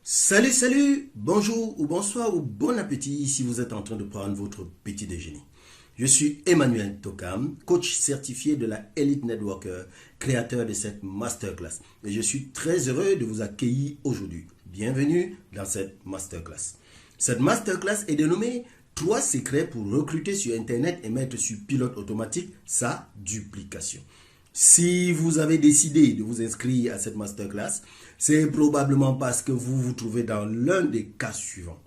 Salut, bonjour ou bonsoir ou bon appétit si vous êtes en train de prendre votre petit déjeuner. Je suis Emmanuel Tokam, coach certifié de la Elite Networker, créateur de cette masterclass. Et je suis très heureux de vous accueillir aujourd'hui. Bienvenue dans cette masterclass. Cette masterclass est dénommée 3 secrets pour recruter sur Internet et mettre sur pilote automatique sa duplication. Si vous avez décidé de vous inscrire à cette masterclass, c'est probablement parce que vous vous trouvez dans l'un des cas suivants.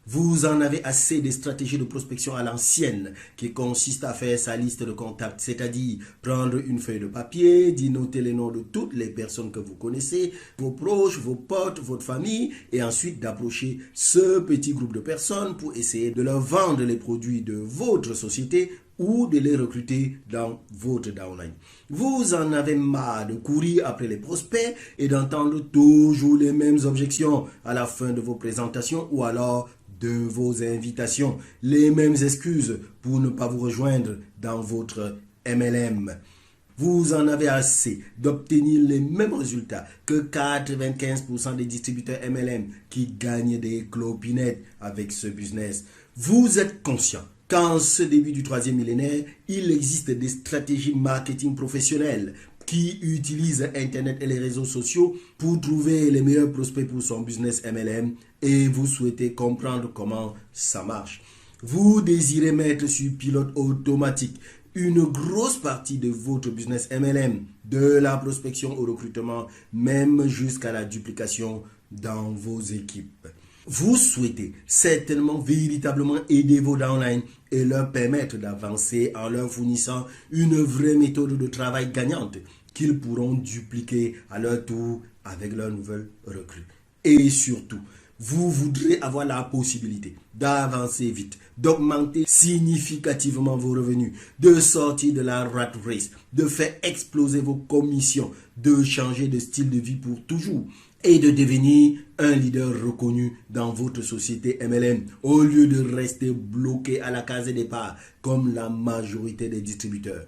Vous en avez assez des stratégies de prospection à l'ancienne qui consistent à faire sa liste de contacts, c'est-à-dire prendre une feuille de papier, d'y noter les noms de toutes les personnes que vous connaissez, vos proches, vos potes, votre famille, et ensuite d'approcher ce petit groupe de personnes pour essayer de leur vendre les produits de votre société ou de les recruter dans votre downline. Vous en avez marre de courir après les prospects et d'entendre toujours les mêmes objections à la fin de vos présentations ou alors de vos invitations, les mêmes excuses pour ne pas vous rejoindre dans votre MLM. Vous en avez assez d'obtenir les mêmes résultats que 95% des distributeurs MLM qui gagnent des clopinettes avec ce business. Vous êtes conscient qu'en ce début du 3e millénaire, il existe des stratégies marketing professionnelles qui utilisent Internet et les réseaux sociaux pour trouver les meilleurs prospects pour son business MLM et vous souhaitez comprendre comment ça marche. Vous désirez mettre sur pilote automatique une grosse partie de votre business MLM, de la prospection au recrutement, même jusqu'à la duplication dans vos équipes. Vous souhaitez certainement véritablement aider vos downlines et leur permettre d'avancer en leur fournissant une vraie méthode de travail gagnante qu'ils pourront dupliquer à leur tour avec leurs nouvelles recrues. Et surtout, vous voudrez avoir la possibilité d'avancer vite, d'augmenter significativement vos revenus, de sortir de la rat race, de faire exploser vos commissions, de changer de style de vie pour toujours et de devenir un leader reconnu dans votre société MLM au lieu de rester bloqué à la case départ comme la majorité des distributeurs.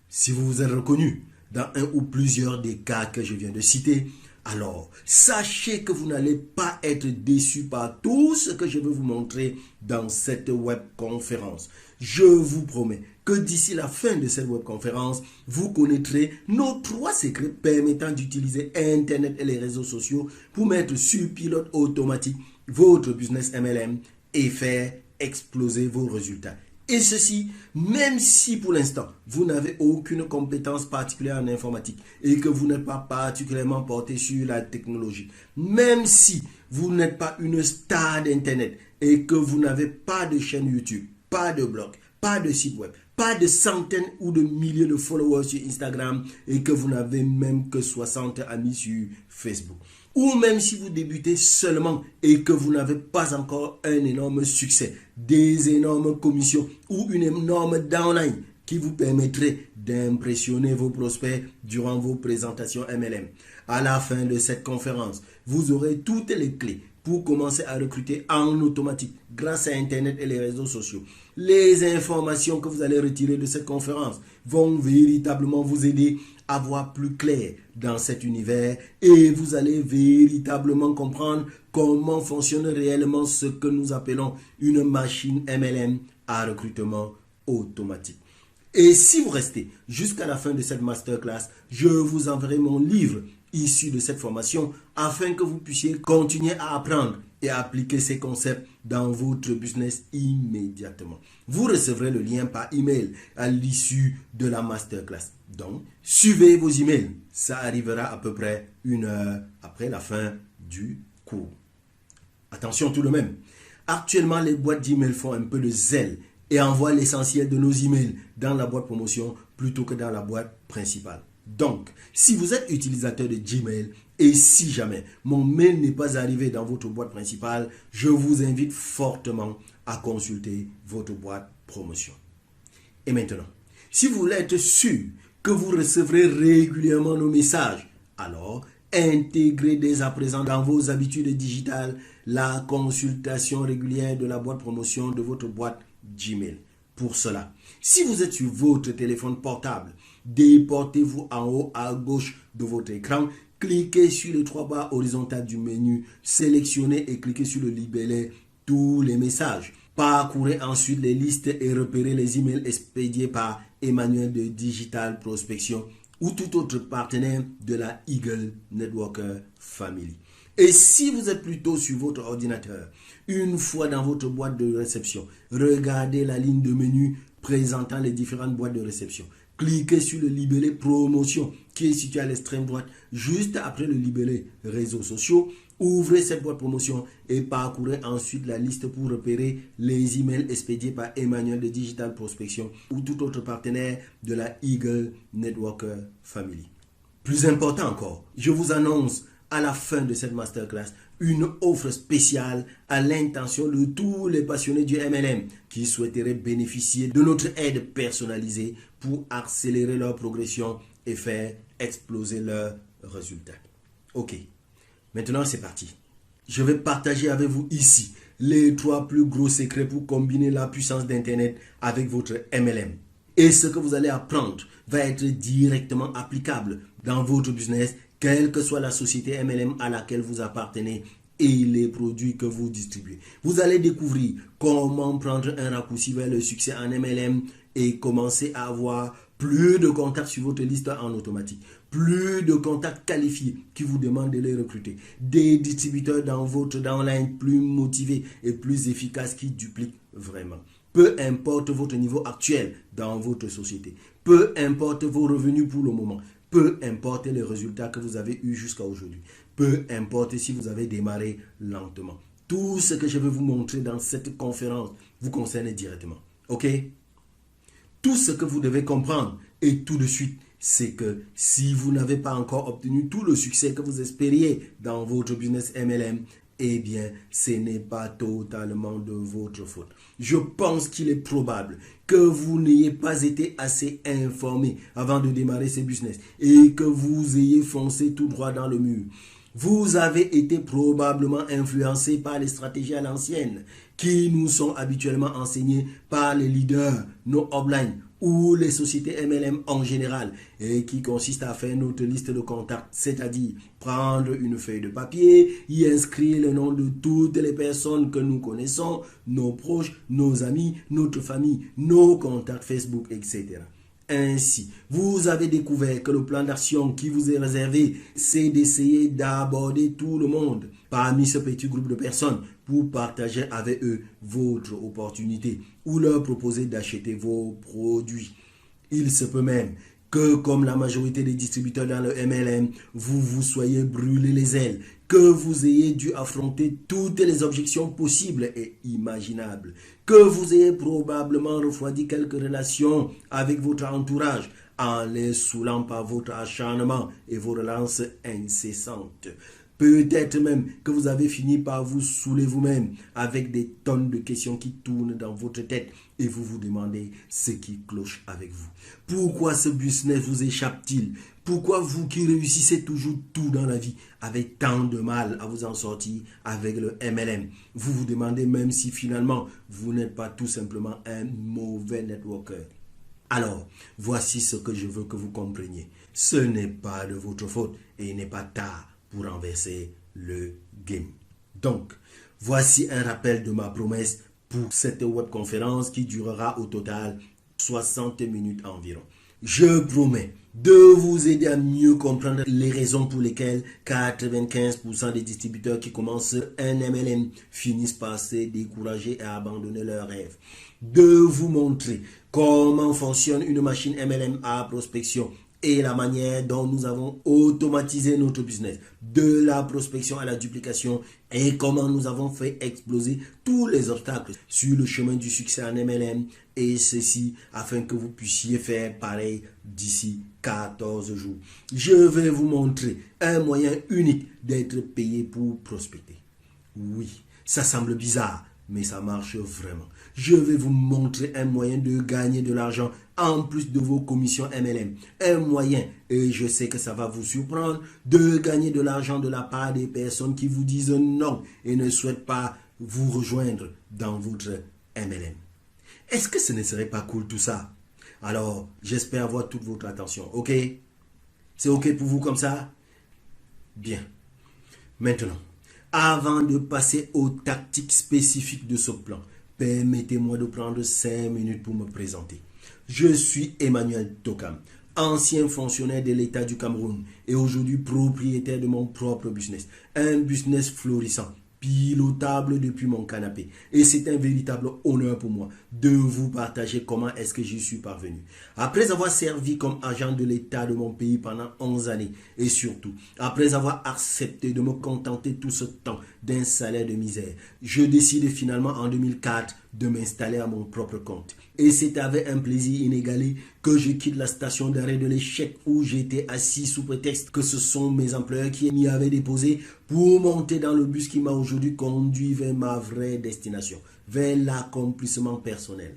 Si vous vous êtes reconnu dans un ou plusieurs des cas que je viens de citer, alors sachez que vous n'allez pas être déçu par tout ce que je vais vous montrer dans cette webconférence. Je vous promets que d'ici la fin de cette webconférence, vous connaîtrez nos 3 secrets permettant d'utiliser Internet et les réseaux sociaux pour mettre sur pilote automatique votre business MLM et faire exploser vos résultats. Et ceci, même si pour l'instant, vous n'avez aucune compétence particulière en informatique et que vous n'êtes pas particulièrement porté sur la technologie, même si vous n'êtes pas une star d'Internet et que vous n'avez pas de chaîne YouTube, pas de blog, pas de site web, pas de centaines ou de milliers de followers sur Instagram et que vous n'avez même que 60 amis sur Facebook. Ou même si vous débutez seulement et que vous n'avez pas encore un énorme succès, des énormes commissions ou une énorme downline qui vous permettrait d'impressionner vos prospects durant vos présentations MLM. À la fin de cette conférence, vous aurez toutes les clés pour commencer à recruter en automatique grâce à Internet et les réseaux sociaux. Les informations que vous allez retirer de cette conférence vont véritablement vous aider à voir plus clair dans cet univers et vous allez véritablement comprendre comment fonctionne réellement ce que nous appelons une machine MLM à recrutement automatique. Et si vous restez jusqu'à la fin de cette masterclass, je vous enverrai mon livre issu de cette formation afin que vous puissiez continuer à apprendre et à appliquer ces concepts dans votre business immédiatement. Vous recevrez le lien par email à l'issue de la masterclass. Donc, suivez vos emails. Ça arrivera à peu près 1 heure après la fin du cours. Attention tout de même. Actuellement, les boîtes d'email font un peu de zèle et envoient l'essentiel de nos emails dans la boîte promotion plutôt que dans la boîte principale. Donc, si vous êtes utilisateur de Gmail et si jamais mon mail n'est pas arrivé dans votre boîte principale, je vous invite fortement à consulter votre boîte promotion. Et maintenant, si vous voulez être sûr que vous recevrez régulièrement nos messages, alors intégrez dès à présent dans vos habitudes digitales la consultation régulière de la boîte promotion de votre boîte Gmail. Pour cela, si vous êtes sur votre téléphone portable, déportez-vous en haut à gauche de votre écran cliquez sur les 3 barres horizontales du menu, sélectionnez et cliquez sur le libellé tous les messages. Parcourez ensuite les listes et repérez les emails expédiés par Emmanuel de Digital Prospection ou tout autre partenaire de la Eagle Networker Family. Et si vous êtes plutôt sur votre ordinateur, une fois dans votre boîte de réception, regardez la ligne de menu présentant les différentes boîtes de réception. Cliquez sur le libellé promotion qui est situé à l'extrême droite, juste après le libellé réseaux sociaux. Ouvrez cette boîte promotion et parcourez ensuite la liste pour repérer les emails expédiés par Emmanuel de Digital Prospection ou tout autre partenaire de la Eagle Networker Family. Plus important encore, je vous annonce à la fin de cette masterclass une offre spéciale à l'intention de tous les passionnés du MLM qui souhaiteraient bénéficier de notre aide personnalisée pour accélérer leur progression et faire exploser leurs résultats. Ok, maintenant c'est parti. Je vais partager avec vous ici les 3 plus gros secrets pour combiner la puissance d'Internet avec votre MLM. Et ce que vous allez apprendre va être directement applicable dans votre business, quelle que soit la société MLM à laquelle vous appartenez et les produits que vous distribuez. Vous allez découvrir comment prendre un raccourci vers le succès en MLM et commencer à avoir plus de contacts sur votre liste en automatique, plus de contacts qualifiés qui vous demandent de les recruter, des distributeurs dans votre downline plus motivés et plus efficaces qui dupliquent vraiment. Peu importe votre niveau actuel dans votre société, peu importe vos revenus pour le moment, peu importe les résultats que vous avez eus jusqu'à aujourd'hui, peu importe si vous avez démarré lentement. Tout ce que je vais vous montrer dans cette conférence vous concerne directement. Ok? Tout ce que vous devez comprendre et tout de suite, c'est que si vous n'avez pas encore obtenu tout le succès que vous espériez dans votre business MLM, eh bien, ce n'est pas totalement de votre faute. Je pense qu'il est probable que vous n'ayez pas été assez informé avant de démarrer ce business et que vous ayez foncé tout droit dans le mur. Vous avez été probablement influencé par les stratégies à l'ancienne qui nous sont habituellement enseignées par les leaders, nos uplines ou les sociétés MLM en général et qui consistent à faire notre liste de contacts, c'est-à-dire prendre une feuille de papier, y inscrire le nom de toutes les personnes que nous connaissons, nos proches, nos amis, notre famille, nos contacts Facebook, etc. Ainsi, vous avez découvert que le plan d'action qui vous est réservé, c'est d'essayer d'aborder tout le monde parmi ce petit groupe de personnes pour partager avec eux votre opportunité ou leur proposer d'acheter vos produits. Il se peut même que, comme la majorité des distributeurs dans le MLM, vous vous soyez brûlé les ailes, que vous ayez dû affronter toutes les objections possibles et imaginables, que vous ayez probablement refroidi quelques relations avec votre entourage en les saoulant par votre acharnement et vos relances incessantes. Peut-être même que vous avez fini par vous saouler vous-même avec des tonnes de questions qui tournent dans votre tête et vous vous demandez ce qui cloche avec vous. Pourquoi ce business vous échappe-t-il? Pourquoi vous qui réussissez toujours tout dans la vie avez tant de mal à vous en sortir avec le MLM? Vous vous demandez même si finalement vous n'êtes pas tout simplement un mauvais networker. Alors, voici ce que je veux que vous compreniez. Ce n'est pas de votre faute et il n'est pas tard pour renverser le game. Donc, voici un rappel de ma promesse pour cette webconférence qui durera au total 60 minutes environ. Je promets de vous aider à mieux comprendre les raisons pour lesquelles 95% des distributeurs qui commencent un MLM finissent par se décourager et abandonner leurs rêves. De vous montrer comment fonctionne une machine MLM à prospection et la manière dont nous avons automatisé notre business, de la prospection à la duplication et comment nous avons fait exploser tous les obstacles sur le chemin du succès en MLM et ceci afin que vous puissiez faire pareil d'ici 14 jours. Je vais vous montrer un moyen unique d'être payé pour prospecter. Oui, ça semble bizarre, mais ça marche vraiment. Je vais vous montrer un moyen de gagner de l'argent en plus de vos commissions MLM. Un moyen, et je sais que ça va vous surprendre, de gagner de l'argent de la part des personnes qui vous disent non et ne souhaitent pas vous rejoindre dans votre MLM. Est-ce que ce ne serait pas cool tout ça? Alors, j'espère avoir toute votre attention, ok? C'est ok pour vous comme ça? Bien. Maintenant, avant de passer aux tactiques spécifiques de ce plan, permettez-moi de prendre 5 minutes pour me présenter. Je suis Emmanuel Tokam, ancien fonctionnaire de l'État du Cameroun et aujourd'hui propriétaire de mon propre business. Un business florissant, pilotable depuis mon canapé. Et c'est un véritable honneur pour moi de vous partager comment est-ce que j'y suis parvenu. Après avoir servi comme agent de l'État de mon pays pendant 11 années et surtout, après avoir accepté de me contenter tout ce temps d'un salaire de misère, je décide finalement en 2004 de m'installer à mon propre compte. Et c'est avec un plaisir inégalé que je quitte la station d'arrêt de l'échec où j'étais assis sous prétexte que ce sont mes employeurs qui m'y avaient déposé pour monter dans le bus qui m'a aujourd'hui conduit vers ma vraie destination, vers l'accomplissement personnel.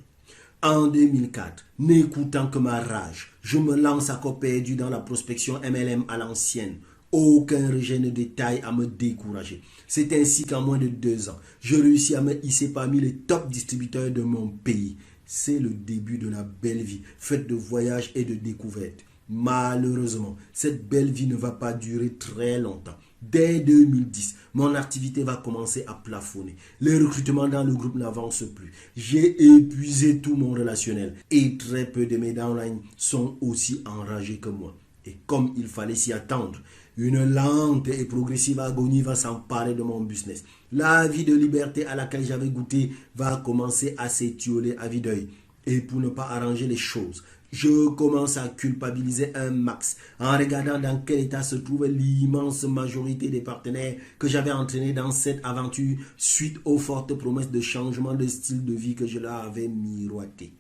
En 2004, n'écoutant que ma rage, je me lance à corps perdu dans la prospection MLM à l'ancienne. Aucun rejet ne détaille à me décourager. C'est ainsi qu'en moins de 2 ans, je réussis à me hisser parmi les top distributeurs de mon pays. C'est le début de la belle vie, faite de voyages et de découvertes. Malheureusement, cette belle vie ne va pas durer très longtemps. Dès 2010, mon activité va commencer à plafonner. Les recrutements dans le groupe n'avancent plus. J'ai épuisé tout mon relationnel et très peu de mes downlines sont aussi enragés que moi. Et comme il fallait s'y attendre, une lente et progressive agonie va s'emparer de mon business. La vie de liberté à laquelle j'avais goûté va commencer à s'étioler à vue d'œil. Et pour ne pas arranger les choses, je commence à culpabiliser un max en regardant dans quel état se trouve l'immense majorité des partenaires que j'avais entraînés dans cette aventure suite aux fortes promesses de changement de style de vie que je leur avais miroité.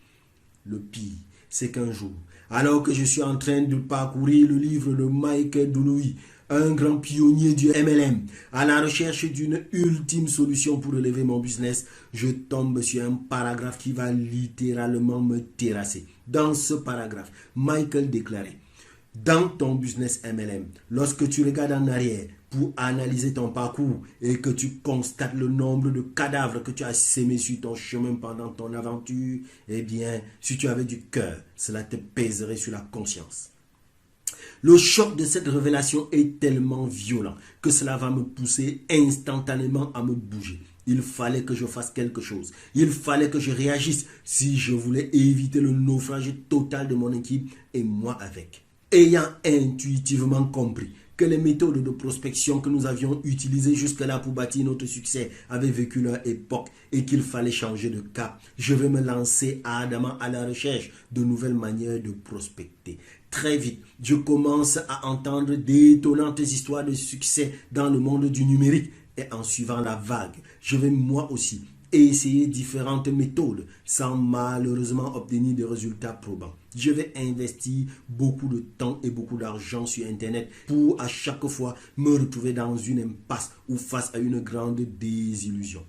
Le pire, c'est qu'un jour, alors que je suis en train de parcourir le livre de Michael Duluy, un grand pionnier du MLM, à la recherche d'une ultime solution pour relever mon business, je tombe sur un paragraphe qui va littéralement me terrasser. Dans ce paragraphe, Michael déclarait: dans ton business MLM, lorsque tu regardes en arrière pour analyser ton parcours et que tu constates le nombre de cadavres que tu as sémés sur ton chemin pendant ton aventure, eh bien, si tu avais du cœur, cela te pèserait sur la conscience. Le choc de cette révélation est tellement violent que cela va me pousser instantanément à me bouger. Il fallait que je fasse quelque chose. Il fallait que je réagisse si je voulais éviter le naufrage total de mon équipe et moi avec. Ayant intuitivement compris que les méthodes de prospection que nous avions utilisées jusque-là pour bâtir notre succès avaient vécu leur époque et qu'il fallait changer de cap, je vais me lancer ardemment à la recherche de nouvelles manières de prospecter. Très vite, je commence à entendre d'étonnantes histoires de succès dans le monde du numérique et en suivant la vague, je vais moi aussi essayer différentes méthodes sans malheureusement obtenir de résultats probants. Je vais investir beaucoup de temps et beaucoup d'argent sur Internet pour à chaque fois me retrouver dans une impasse ou face à une grande désillusion.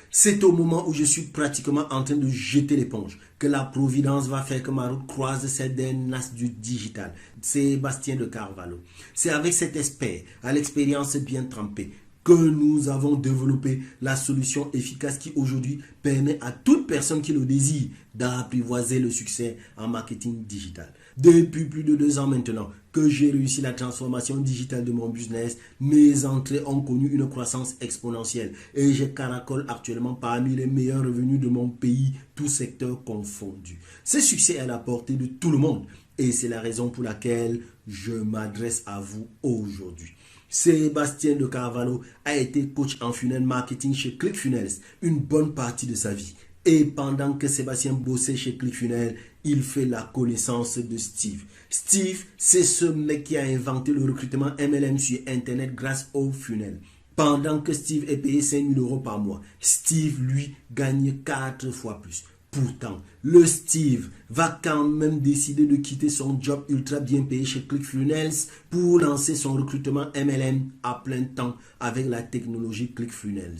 C'est au moment où je suis pratiquement en train de jeter l'éponge que la providence va faire que ma route croise celle d'un as du digital, Sébastien de Carvalho. C'est avec cet expert, à l'expérience bien trempée, que nous avons développé la solution efficace qui aujourd'hui permet à toute personne qui le désire d'apprivoiser le succès en marketing digital. Depuis plus de 2 ans maintenant que j'ai réussi la transformation digitale de mon business, mes entrées ont connu une croissance exponentielle et je caracole actuellement parmi les meilleurs revenus de mon pays, tout secteur confondu. Ce succès est à la portée de tout le monde et c'est la raison pour laquelle je m'adresse à vous aujourd'hui. Sébastien de Carvalho a été coach en funnel marketing chez ClickFunnels une bonne partie de sa vie. Et pendant que Sébastien bossait chez ClickFunnels, il fait la connaissance de Steve. Steve, c'est ce mec qui a inventé le recrutement MLM sur Internet grâce au funnel. Pendant que Steve est payé 5 000 € par mois, Steve, lui, gagne 4 fois plus. Pourtant, le Steve va quand même décider de quitter son job ultra bien payé chez ClickFunnels pour lancer son recrutement MLM à plein temps avec la technologie ClickFunnels.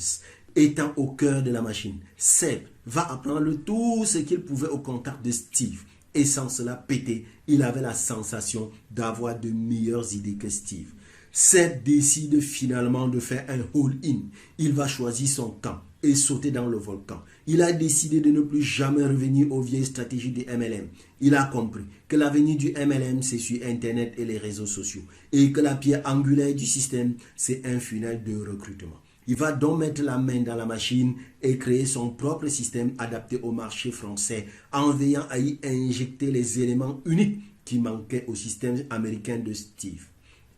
Étant au cœur de la machine, Seb va apprendre tout ce qu'il pouvait au contact de Steve. Et sans cela péter, il avait la sensation d'avoir de meilleures idées que Steve. Seb décide finalement de faire un all-in. Il va choisir son camp. et sauter dans le volcan. Il a décidé de ne plus jamais revenir aux vieilles stratégies du MLM. Il a compris que l'avenir du MLM, c'est sur Internet et les réseaux sociaux. Et que la pierre angulaire du système, c'est un funnel de recrutement. Il va donc mettre la main dans la machine et créer son propre système adapté au marché français en veillant à y injecter les éléments uniques qui manquaient au système américain de Steve.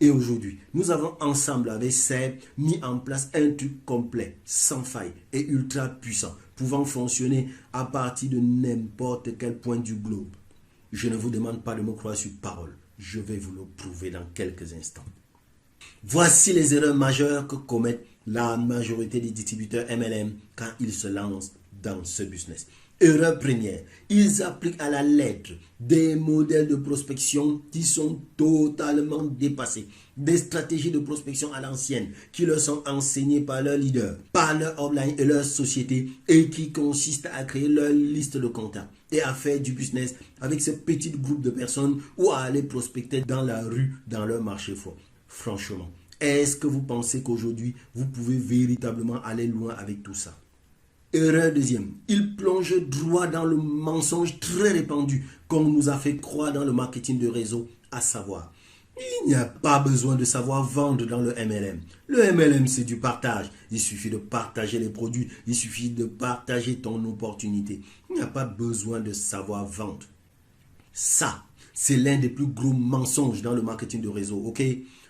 Et aujourd'hui, nous avons ensemble avec Seb mis en place un truc complet, sans faille et ultra puissant, pouvant fonctionner à partir de n'importe quel point du globe. Je ne vous demande pas de me croire sur parole. Je vais vous le prouver dans quelques instants. Voici les erreurs majeures que commettent la majorité des distributeurs MLM quand ils se lancent dans ce business. Erreur première, ils appliquent à la lettre des modèles de prospection qui sont totalement dépassés, des stratégies de prospection à l'ancienne qui leur sont enseignées par leurs leaders, par leur upline et leur société et qui consistent à créer leur liste de contacts et à faire du business avec ce petit groupe de personnes ou à aller prospecter dans la rue, dans leur marché fort. Franchement, est-ce que vous pensez qu'aujourd'hui, vous pouvez véritablement aller loin avec tout ça? Erreur deuxième, il plonge droit dans le mensonge très répandu qu'on nous a fait croire dans le marketing de réseau, à savoir, il n'y a pas besoin de savoir vendre dans le MLM. Le MLM, c'est du partage. Il suffit de partager les produits, il suffit de partager ton opportunité. Il n'y a pas besoin de savoir vendre. Ça, c'est l'un des plus gros mensonges dans le marketing de réseau, ok?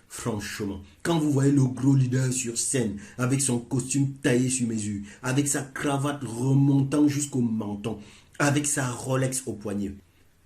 Franchement, quand vous voyez le gros leader sur scène avec son costume taillé sur mesure, avec sa cravate remontant jusqu'au menton, avec sa Rolex au poignet,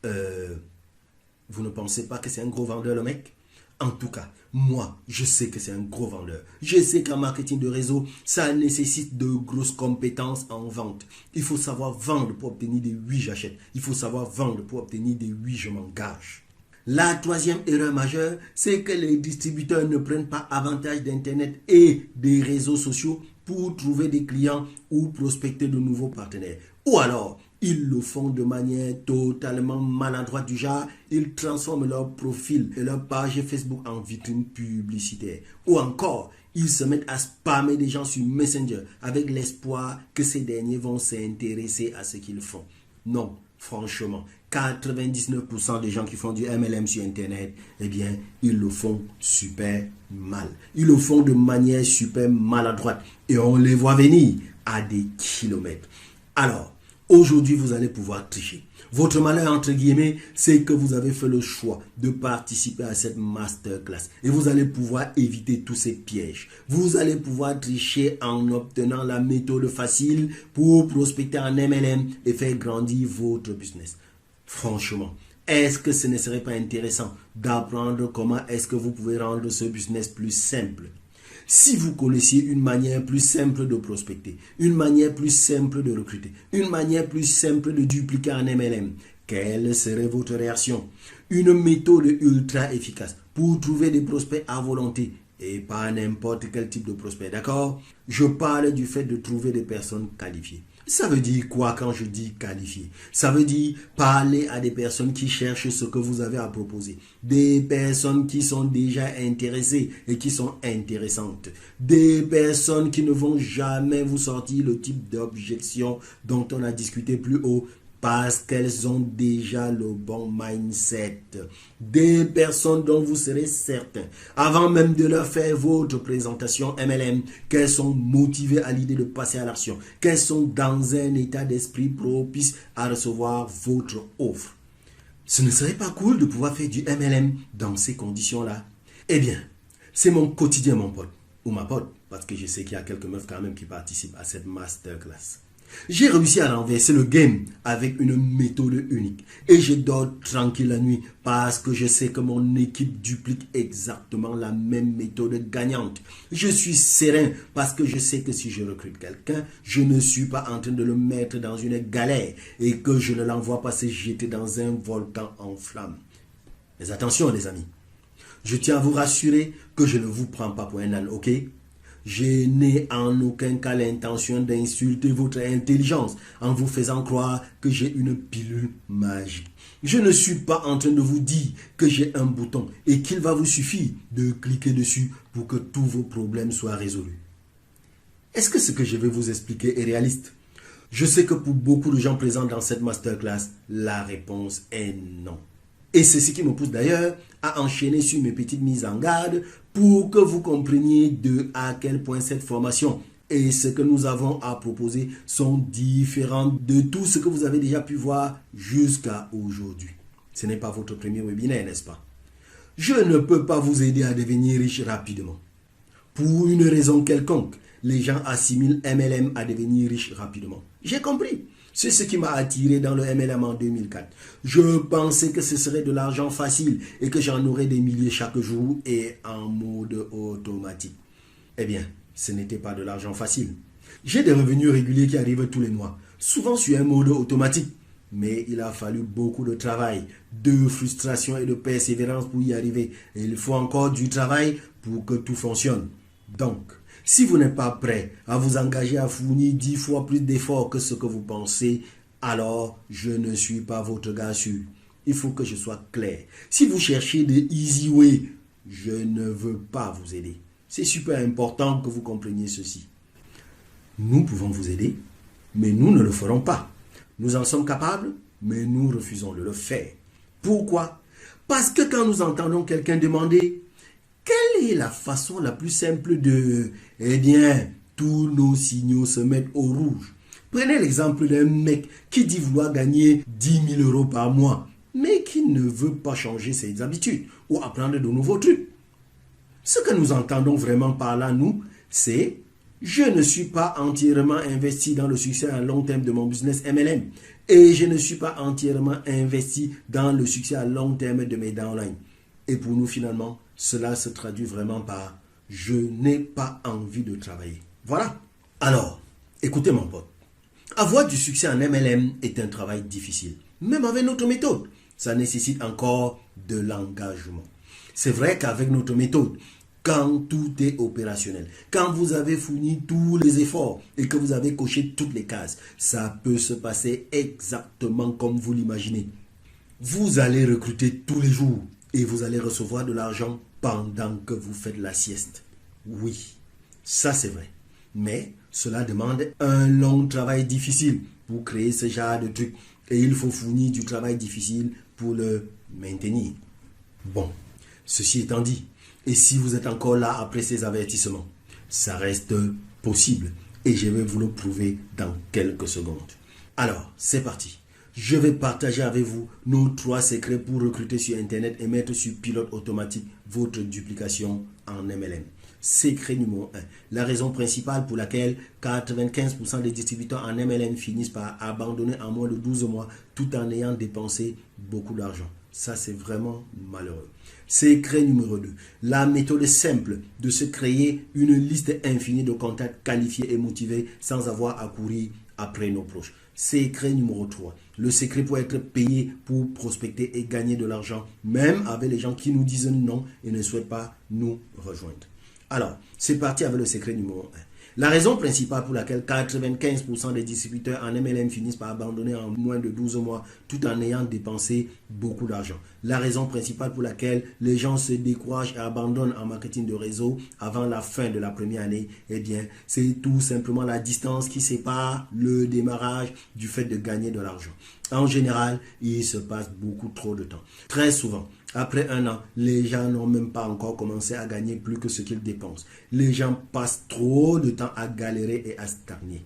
vous ne pensez pas que c'est un gros vendeur le mec? En tout cas, moi, je sais que c'est un gros vendeur. Je sais qu'en marketing de réseau, ça nécessite de grosses compétences en vente. Il faut savoir vendre pour obtenir des oui, j'achète. Il faut savoir vendre pour obtenir des oui, je m'engage. La troisième erreur majeure, c'est que les distributeurs ne prennent pas avantage d'Internet et des réseaux sociaux pour trouver des clients ou prospecter de nouveaux partenaires. Ou alors, ils le font de manière totalement maladroite du genre, ils transforment leur profil et leur page Facebook en vitrine publicitaire. Ou encore, ils se mettent à spammer des gens sur Messenger avec l'espoir que ces derniers vont s'intéresser à ce qu'ils font. Non, franchement, 99% des gens qui font du MLM sur Internet, eh bien, ils le font super mal. Ils le font de manière super maladroite et on les voit venir à des kilomètres. Alors, aujourd'hui, vous allez pouvoir tricher. Votre malheur, entre guillemets, c'est que vous avez fait le choix de participer à cette masterclass. Et vous allez pouvoir éviter tous ces pièges. Vous allez pouvoir tricher en obtenant la méthode facile pour prospecter en MLM et faire grandir votre business. Franchement, est-ce que ce ne serait pas intéressant d'apprendre comment est-ce que vous pouvez rendre ce business plus simple? Si vous connaissiez une manière plus simple de prospecter, une manière plus simple de recruter, une manière plus simple de dupliquer un MLM, quelle serait votre réaction? Une méthode ultra efficace pour trouver des prospects à volonté et pas n'importe quel type de prospect, d'accord? Je parle du fait de trouver des personnes qualifiées. Ça veut dire quoi quand je dis qualifié? Ça veut dire parler à des personnes qui cherchent ce que vous avez à proposer. Des personnes qui sont déjà intéressées et qui sont intéressantes. Des personnes qui ne vont jamais vous sortir le type d'objection dont on a discuté plus haut parce qu'elles ont déjà le bon mindset. Des personnes dont vous serez certain, avant même de leur faire votre présentation MLM, qu'elles sont motivées à l'idée de passer à l'action, qu'elles sont dans un état d'esprit propice à recevoir votre offre. Ce ne serait pas cool de pouvoir faire du MLM dans ces conditions-là? Eh bien, c'est mon quotidien, mon pote, ou ma pote, parce que je sais qu'il y a quelques meufs quand même qui participent à cette masterclass. J'ai réussi à renverser le game avec une méthode unique et je dors tranquille la nuit parce que je sais que mon équipe duplique exactement la même méthode gagnante. Je suis serein parce que je sais que si je recrute quelqu'un, je ne suis pas en train de le mettre dans une galère et que je ne l'envoie pas se jeter dans un volcan en flammes. Mais attention les amis, je tiens à vous rassurer que je ne vous prends pas pour un âne, ok? Je n'ai en aucun cas l'intention d'insulter votre intelligence en vous faisant croire que j'ai une pilule magique. Je ne suis pas en train de vous dire que j'ai un bouton et qu'il va vous suffire de cliquer dessus pour que tous vos problèmes soient résolus. Est-ce que ce que je vais vous expliquer est réaliste? Je sais que pour beaucoup de gens présents dans cette masterclass, la réponse est non. Et c'est ce qui me pousse d'ailleurs à enchaîner sur mes petites mises en garde pour que vous compreniez à quel point cette formation et ce que nous avons à proposer sont différents de tout ce que vous avez déjà pu voir jusqu'à aujourd'hui. Ce n'est pas votre premier webinaire, n'est-ce pas? Je ne peux pas vous aider à devenir riche rapidement. Pour une raison quelconque, les gens assimilent MLM à devenir riche rapidement. J'ai compris. C'est ce qui m'a attiré dans le MLM en 2004. Je pensais que ce serait de l'argent facile et que j'en aurais des milliers chaque jour et en mode automatique. Eh bien, ce n'était pas de l'argent facile. J'ai des revenus réguliers qui arrivent tous les mois, souvent sur un mode automatique. Mais il a fallu beaucoup de travail, de frustration et de persévérance pour y arriver. Et il faut encore du travail pour que tout fonctionne. Donc, si vous n'êtes pas prêt à vous engager à fournir 10 fois plus d'efforts que ce que vous pensez, alors je ne suis pas votre gars sûr. Il faut que je sois clair. Si vous cherchez des easy way, je ne veux pas vous aider. C'est super important que vous compreniez ceci. Nous pouvons vous aider, mais nous ne le ferons pas. Nous en sommes capables, mais nous refusons de le faire. Pourquoi? Parce que quand nous entendons quelqu'un demander « Quelle est la façon la plus simple de... » Eh bien, tous nos signaux se mettent au rouge. Prenez l'exemple d'un mec qui dit vouloir gagner 10 000 euros par mois, mais qui ne veut pas changer ses habitudes ou apprendre de nouveaux trucs. Ce que nous entendons vraiment par là, nous, c'est « Je ne suis pas entièrement investi dans le succès à long terme de mon business MLM et je ne suis pas entièrement investi dans le succès à long terme de mes downlines. » Et pour nous, finalement, cela se traduit vraiment par « Je n'ai pas envie de travailler. » Voilà. Alors, écoutez mon pote. Avoir du succès en MLM est un travail difficile. Même avec notre méthode, ça nécessite encore de l'engagement. C'est vrai qu'avec notre méthode, quand tout est opérationnel, quand vous avez fourni tous les efforts et que vous avez coché toutes les cases, ça peut se passer exactement comme vous l'imaginez. Vous allez recruter tous les jours et vous allez recevoir de l'argent pendant que vous faites la sieste. Oui, ça c'est vrai. Mais cela demande un long travail difficile pour créer ce genre de truc. Et il faut fournir du travail difficile pour le maintenir. Bon, ceci étant dit, et si vous êtes encore là après ces avertissements, ça reste possible. Et je vais vous le prouver dans quelques secondes. Alors, c'est parti. Je vais partager avec vous nos 3 secrets pour recruter sur Internet et mettre sur pilote automatique votre duplication en MLM. Secret numéro 1. La raison principale pour laquelle 95% des distributeurs en MLM finissent par abandonner en moins de 12 mois tout en ayant dépensé beaucoup d'argent. Ça, c'est vraiment malheureux. Secret numéro 2. La méthode simple de se créer une liste infinie de contacts qualifiés et motivés sans avoir à courir après nos proches. Secret numéro 3. Le secret pour être payé pour prospecter et gagner de l'argent, même avec les gens qui nous disent non et ne souhaitent pas nous rejoindre. Alors, c'est parti avec le secret numéro 1. La raison principale pour laquelle 95% des distributeurs en MLM finissent par abandonner en moins de 12 mois tout en ayant dépensé beaucoup d'argent. La raison principale pour laquelle les gens se découragent et abandonnent en marketing de réseau avant la fin de la première année, eh bien, c'est tout simplement la distance qui sépare le démarrage du fait de gagner de l'argent. En général, il se passe beaucoup trop de temps. Très souvent, après 1 an, les gens n'ont même pas encore commencé à gagner plus que ce qu'ils dépensent. Les gens passent trop de temps à galérer et à stagner.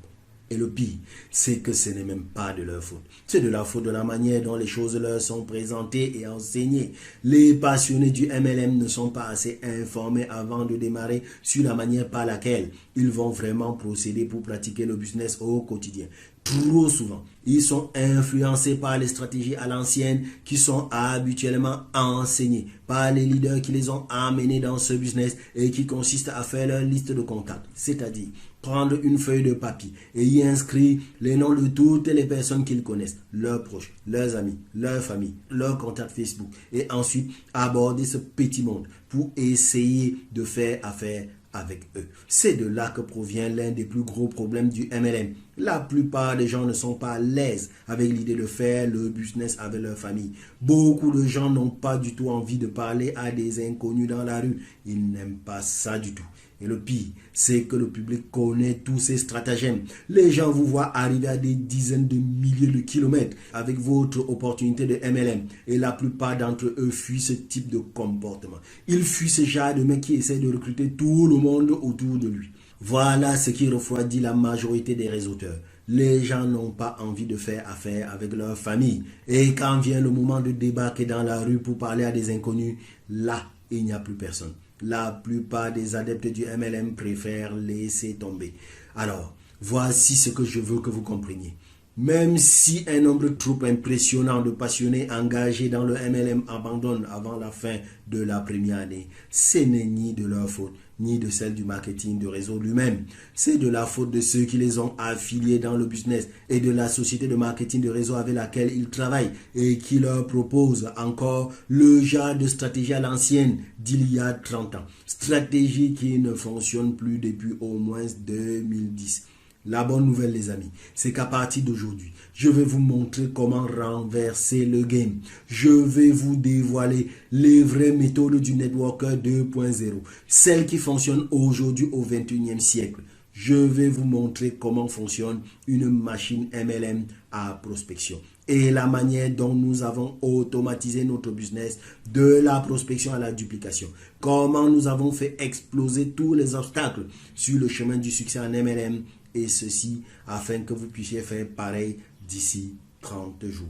Et le pire, c'est que ce n'est même pas de leur faute. C'est de la faute de la manière dont les choses leur sont présentées et enseignées. Les passionnés du MLM ne sont pas assez informés avant de démarrer sur la manière par laquelle ils vont vraiment procéder pour pratiquer le business au quotidien. Trop souvent, ils sont influencés par les stratégies à l'ancienne qui sont habituellement enseignées par les leaders qui les ont amenés dans ce business et qui consistent à faire leur liste de contacts, c'est-à-dire prendre une feuille de papier et y inscrire les noms de toutes les personnes qu'ils connaissent, leurs proches, leurs amis, leur famille, leurs contacts Facebook et ensuite aborder ce petit monde pour essayer de faire affaire avec eux. C'est de là que provient l'un des plus gros problèmes du MLM. La plupart des gens ne sont pas à l'aise avec l'idée de faire le business avec leur famille. Beaucoup de gens n'ont pas du tout envie de parler à des inconnus dans la rue. Ils n'aiment pas ça du tout. Et le pire, c'est que le public connaît tous ces stratagèmes. Les gens vous voient arriver à des dizaines de milliers de kilomètres avec votre opportunité de MLM. Et la plupart d'entre eux fuient ce type de comportement. Ils fuient ce genre de mec qui essaie de recruter tout le monde autour de lui. Voilà ce qui refroidit la majorité des réseauteurs. Les gens n'ont pas envie de faire affaire avec leur famille. Et quand vient le moment de débarquer dans la rue pour parler à des inconnus, là, il n'y a plus personne. La plupart des adeptes du MLM préfèrent laisser tomber. Alors, voici ce que je veux que vous compreniez. Même si un nombre trop impressionnant de passionnés engagés dans le MLM abandonnent avant la fin de la première année, ce n'est ni de leur faute, ni de celle du marketing de réseau lui-même. C'est de la faute de ceux qui les ont affiliés dans le business et de la société de marketing de réseau avec laquelle ils travaillent et qui leur propose encore le genre de stratégie à l'ancienne d'il y a 30 ans. Stratégie qui ne fonctionne plus depuis au moins 2010. La bonne nouvelle, les amis, c'est qu'à partir d'aujourd'hui, je vais vous montrer comment renverser le game. Je vais vous dévoiler les vraies méthodes du Networker 2.0, celles qui fonctionnent aujourd'hui au 21e siècle. Je vais vous montrer comment fonctionne une machine MLM à prospection et la manière dont nous avons automatisé notre business de la prospection à la duplication. Comment nous avons fait exploser tous les obstacles sur le chemin du succès en MLM. Et ceci afin que vous puissiez faire pareil d'ici 30 jours.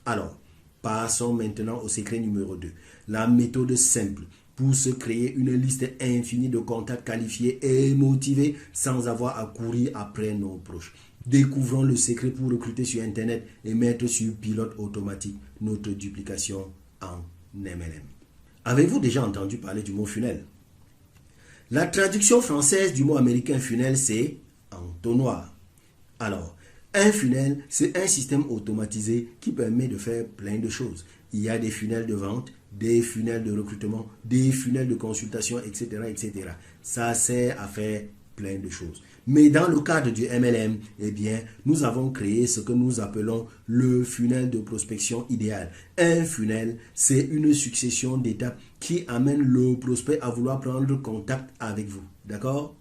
Alors, passons maintenant au secret numéro 2. La méthode simple pour se créer une liste infinie de contacts qualifiés et motivés sans avoir à courir après nos proches. Découvrons le secret pour recruter sur Internet et mettre sur pilote automatique notre duplication en MLM. Avez-vous déjà entendu parler du mot funnel? La traduction française du mot américain funnel, c'est entonnoir. Alors, un funnel, c'est un système automatisé qui permet de faire plein de choses. Il y a des funnels de vente, des funnels de recrutement, des funnels de consultation, etc., etc. Ça sert à faire plein de choses. Mais dans le cadre du MLM, eh bien, nous avons créé ce que nous appelons le funnel de prospection idéal. Un funnel, c'est une succession d'étapes qui amène le prospect à vouloir prendre contact avec vous. D'accord?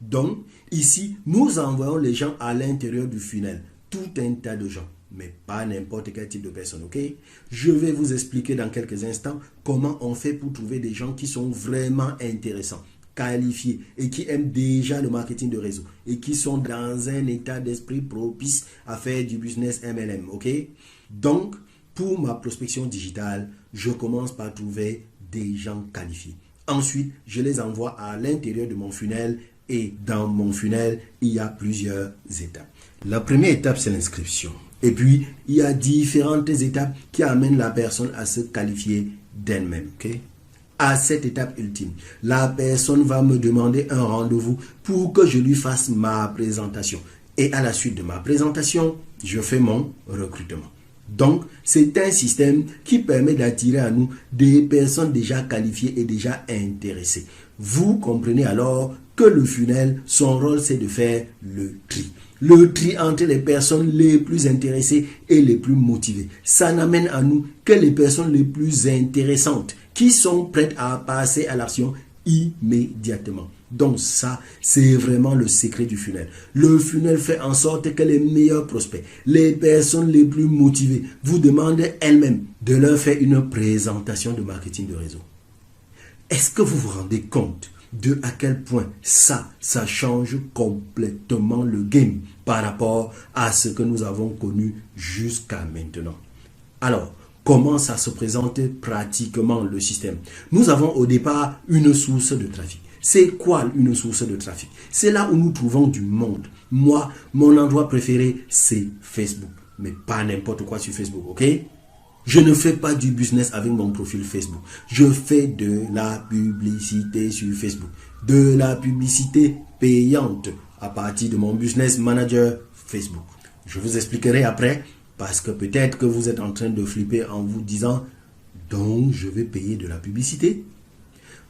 Donc, ici, nous envoyons les gens à l'intérieur du funnel. Tout un tas de gens, mais pas n'importe quel type de personne, ok? Je vais vous expliquer dans quelques instants comment on fait pour trouver des gens qui sont vraiment intéressants, qualifiés et qui aiment déjà le marketing de réseau et qui sont dans un état d'esprit propice à faire du business MLM, ok? Donc, pour ma prospection digitale, je commence par trouver des gens qualifiés. Ensuite, je les envoie à l'intérieur de mon funnel. Et dans mon funnel, il y a plusieurs étapes. La première étape, c'est l'inscription. Et puis, il y a différentes étapes qui amènent la personne à se qualifier d'elle-même. Okay? À cette étape ultime, la personne va me demander un rendez-vous pour que je lui fasse ma présentation. Et à la suite de ma présentation, je fais mon recrutement. Donc, c'est un système qui permet d'attirer à nous des personnes déjà qualifiées et déjà intéressées. Vous comprenez alors que le funnel, son rôle, c'est de faire le tri. Le tri entre les personnes les plus intéressées et les plus motivées. Ça n'amène à nous que les personnes les plus intéressantes qui sont prêtes à passer à l'action immédiatement. Donc ça, c'est vraiment le secret du funnel. Le funnel fait en sorte que les meilleurs prospects, les personnes les plus motivées, vous demandent elles-mêmes de leur faire une présentation de marketing de réseau. Est-ce que vous vous rendez compte de à quel point ça change complètement le game par rapport à ce que nous avons connu jusqu'à maintenant? Alors, comment ça se présente pratiquement le système? Nous avons au départ une source de trafic. C'est quoi une source de trafic? C'est là où nous trouvons du monde. Moi, mon endroit préféré, c'est Facebook. Mais pas n'importe quoi sur Facebook, ok? Je ne fais pas du business avec mon profil Facebook. Je fais de la publicité sur Facebook. De la publicité payante à partir de mon business manager Facebook. Je vous expliquerai après parce que peut-être que vous êtes en train de flipper en vous disant « Donc, je vais payer de la publicité ?»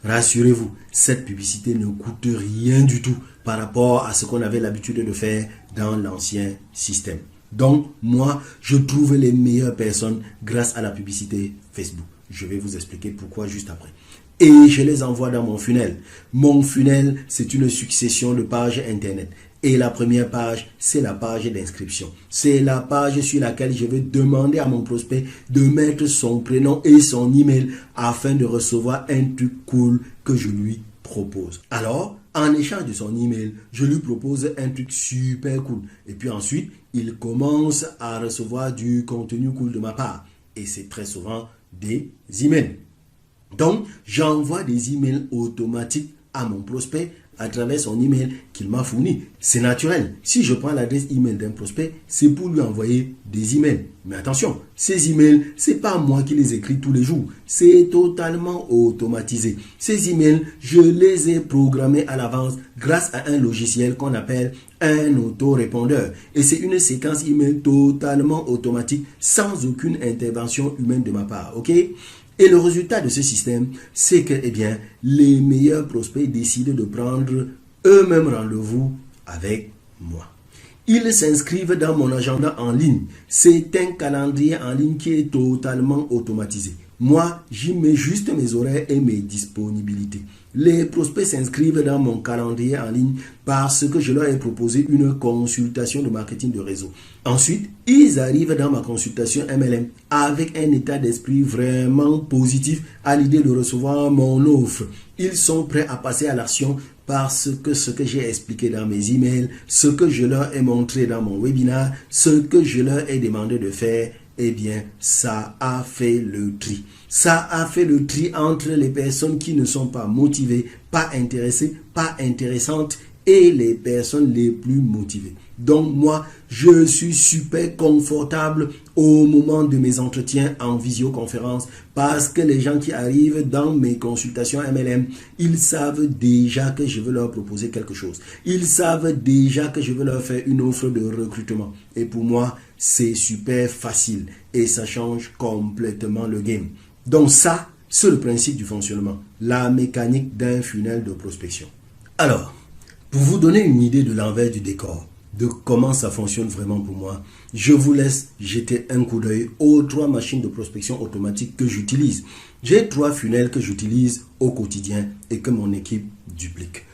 Rassurez-vous, cette publicité ne coûte rien du tout par rapport à ce qu'on avait l'habitude de faire dans l'ancien système. Donc, moi, je trouve les meilleures personnes grâce à la publicité Facebook. Je vais vous expliquer pourquoi juste après. et je les envoie dans mon funnel. Mon funnel, c'est une succession de pages Internet. Et la première page, c'est la page d'inscription. C'est la page sur laquelle je vais demander à mon prospect de mettre son prénom et son email afin de recevoir un truc cool que je lui propose. Alors, en échange de son email, je lui propose un truc super cool. Et puis ensuite, il commence à recevoir du contenu cool de ma part. Et c'est très souvent des emails. Donc, j'envoie des emails automatiques à mon prospect à travers son email qu'il m'a fourni. C'est naturel. Si je prends l'adresse email d'un prospect, c'est pour lui envoyer des emails. Mais attention, ces emails, c'est pas moi qui les écris tous les jours. C'est totalement automatisé. Ces emails, je les ai programmés à l'avance grâce à un logiciel qu'on appelle un autorépondeur. Et c'est une séquence email totalement automatique sans aucune intervention humaine de ma part. OK? Et le résultat de ce système, c'est que les meilleurs prospects décident de prendre eux-mêmes rendez-vous avec moi. Ils s'inscrivent dans mon agenda en ligne. C'est un calendrier en ligne qui est totalement automatisé. Moi, j'y mets juste mes horaires et mes disponibilités. Les prospects s'inscrivent dans mon calendrier en ligne parce que je leur ai proposé une consultation de marketing de réseau. Ensuite, ils arrivent dans ma consultation MLM avec un état d'esprit vraiment positif à l'idée de recevoir mon offre. Ils sont prêts à passer à l'action parce que ce que j'ai expliqué dans mes emails, ce que je leur ai montré dans mon webinaire, ce que je leur ai demandé de faire, ça a fait le tri. Ça a fait le tri entre les personnes qui ne sont pas motivées, pas intéressées, pas intéressantes et les personnes les plus motivées. Donc moi, je suis super confortable au moment de mes entretiens en visioconférence parce que les gens qui arrivent dans mes consultations MLM, ils savent déjà que je veux leur proposer quelque chose. Ils savent déjà que je veux leur faire une offre de recrutement. Et pour moi, c'est super facile et ça change complètement le game. Donc ça, c'est le principe du fonctionnement, la mécanique d'un funnel de prospection. Alors, pour vous donner une idée de l'envers du décor, de comment ça fonctionne vraiment pour moi, je vous laisse jeter un coup d'œil aux 3 machines de prospection automatique que j'utilise. J'ai 3 funnels que j'utilise au quotidien et que mon équipe duplique.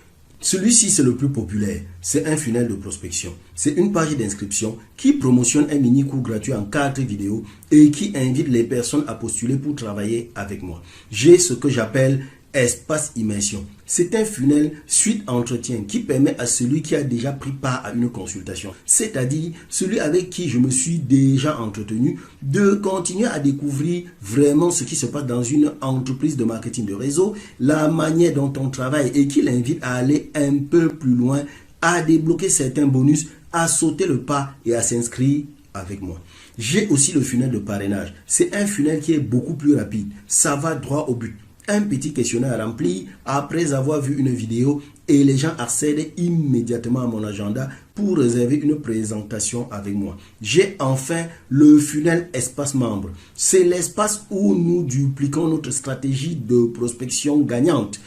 Celui-ci, c'est le plus populaire. C'est un funnel de prospection. C'est une page d'inscription qui promotionne un mini cours gratuit en 4 vidéos et qui invite les personnes à postuler pour travailler avec moi. J'ai ce que j'appelle espace immersion. C'est un funnel suite entretien qui permet à celui qui a déjà pris part à une consultation, c'est-à-dire celui avec qui je me suis déjà entretenu, de continuer à découvrir vraiment ce qui se passe dans une entreprise de marketing de réseau, la manière dont on travaille et qui l'invite à aller un peu plus loin, à débloquer certains bonus, à sauter le pas et à s'inscrire avec moi. J'ai aussi le funnel de parrainage. C'est un funnel qui est beaucoup plus rapide. Ça va droit au but. Un petit questionnaire à remplir après avoir vu une vidéo et les gens accèdent immédiatement à mon agenda pour réserver une présentation avec moi. J'ai enfin le funnel espace membre. C'est l'espace où nous dupliquons notre stratégie de prospection gagnante.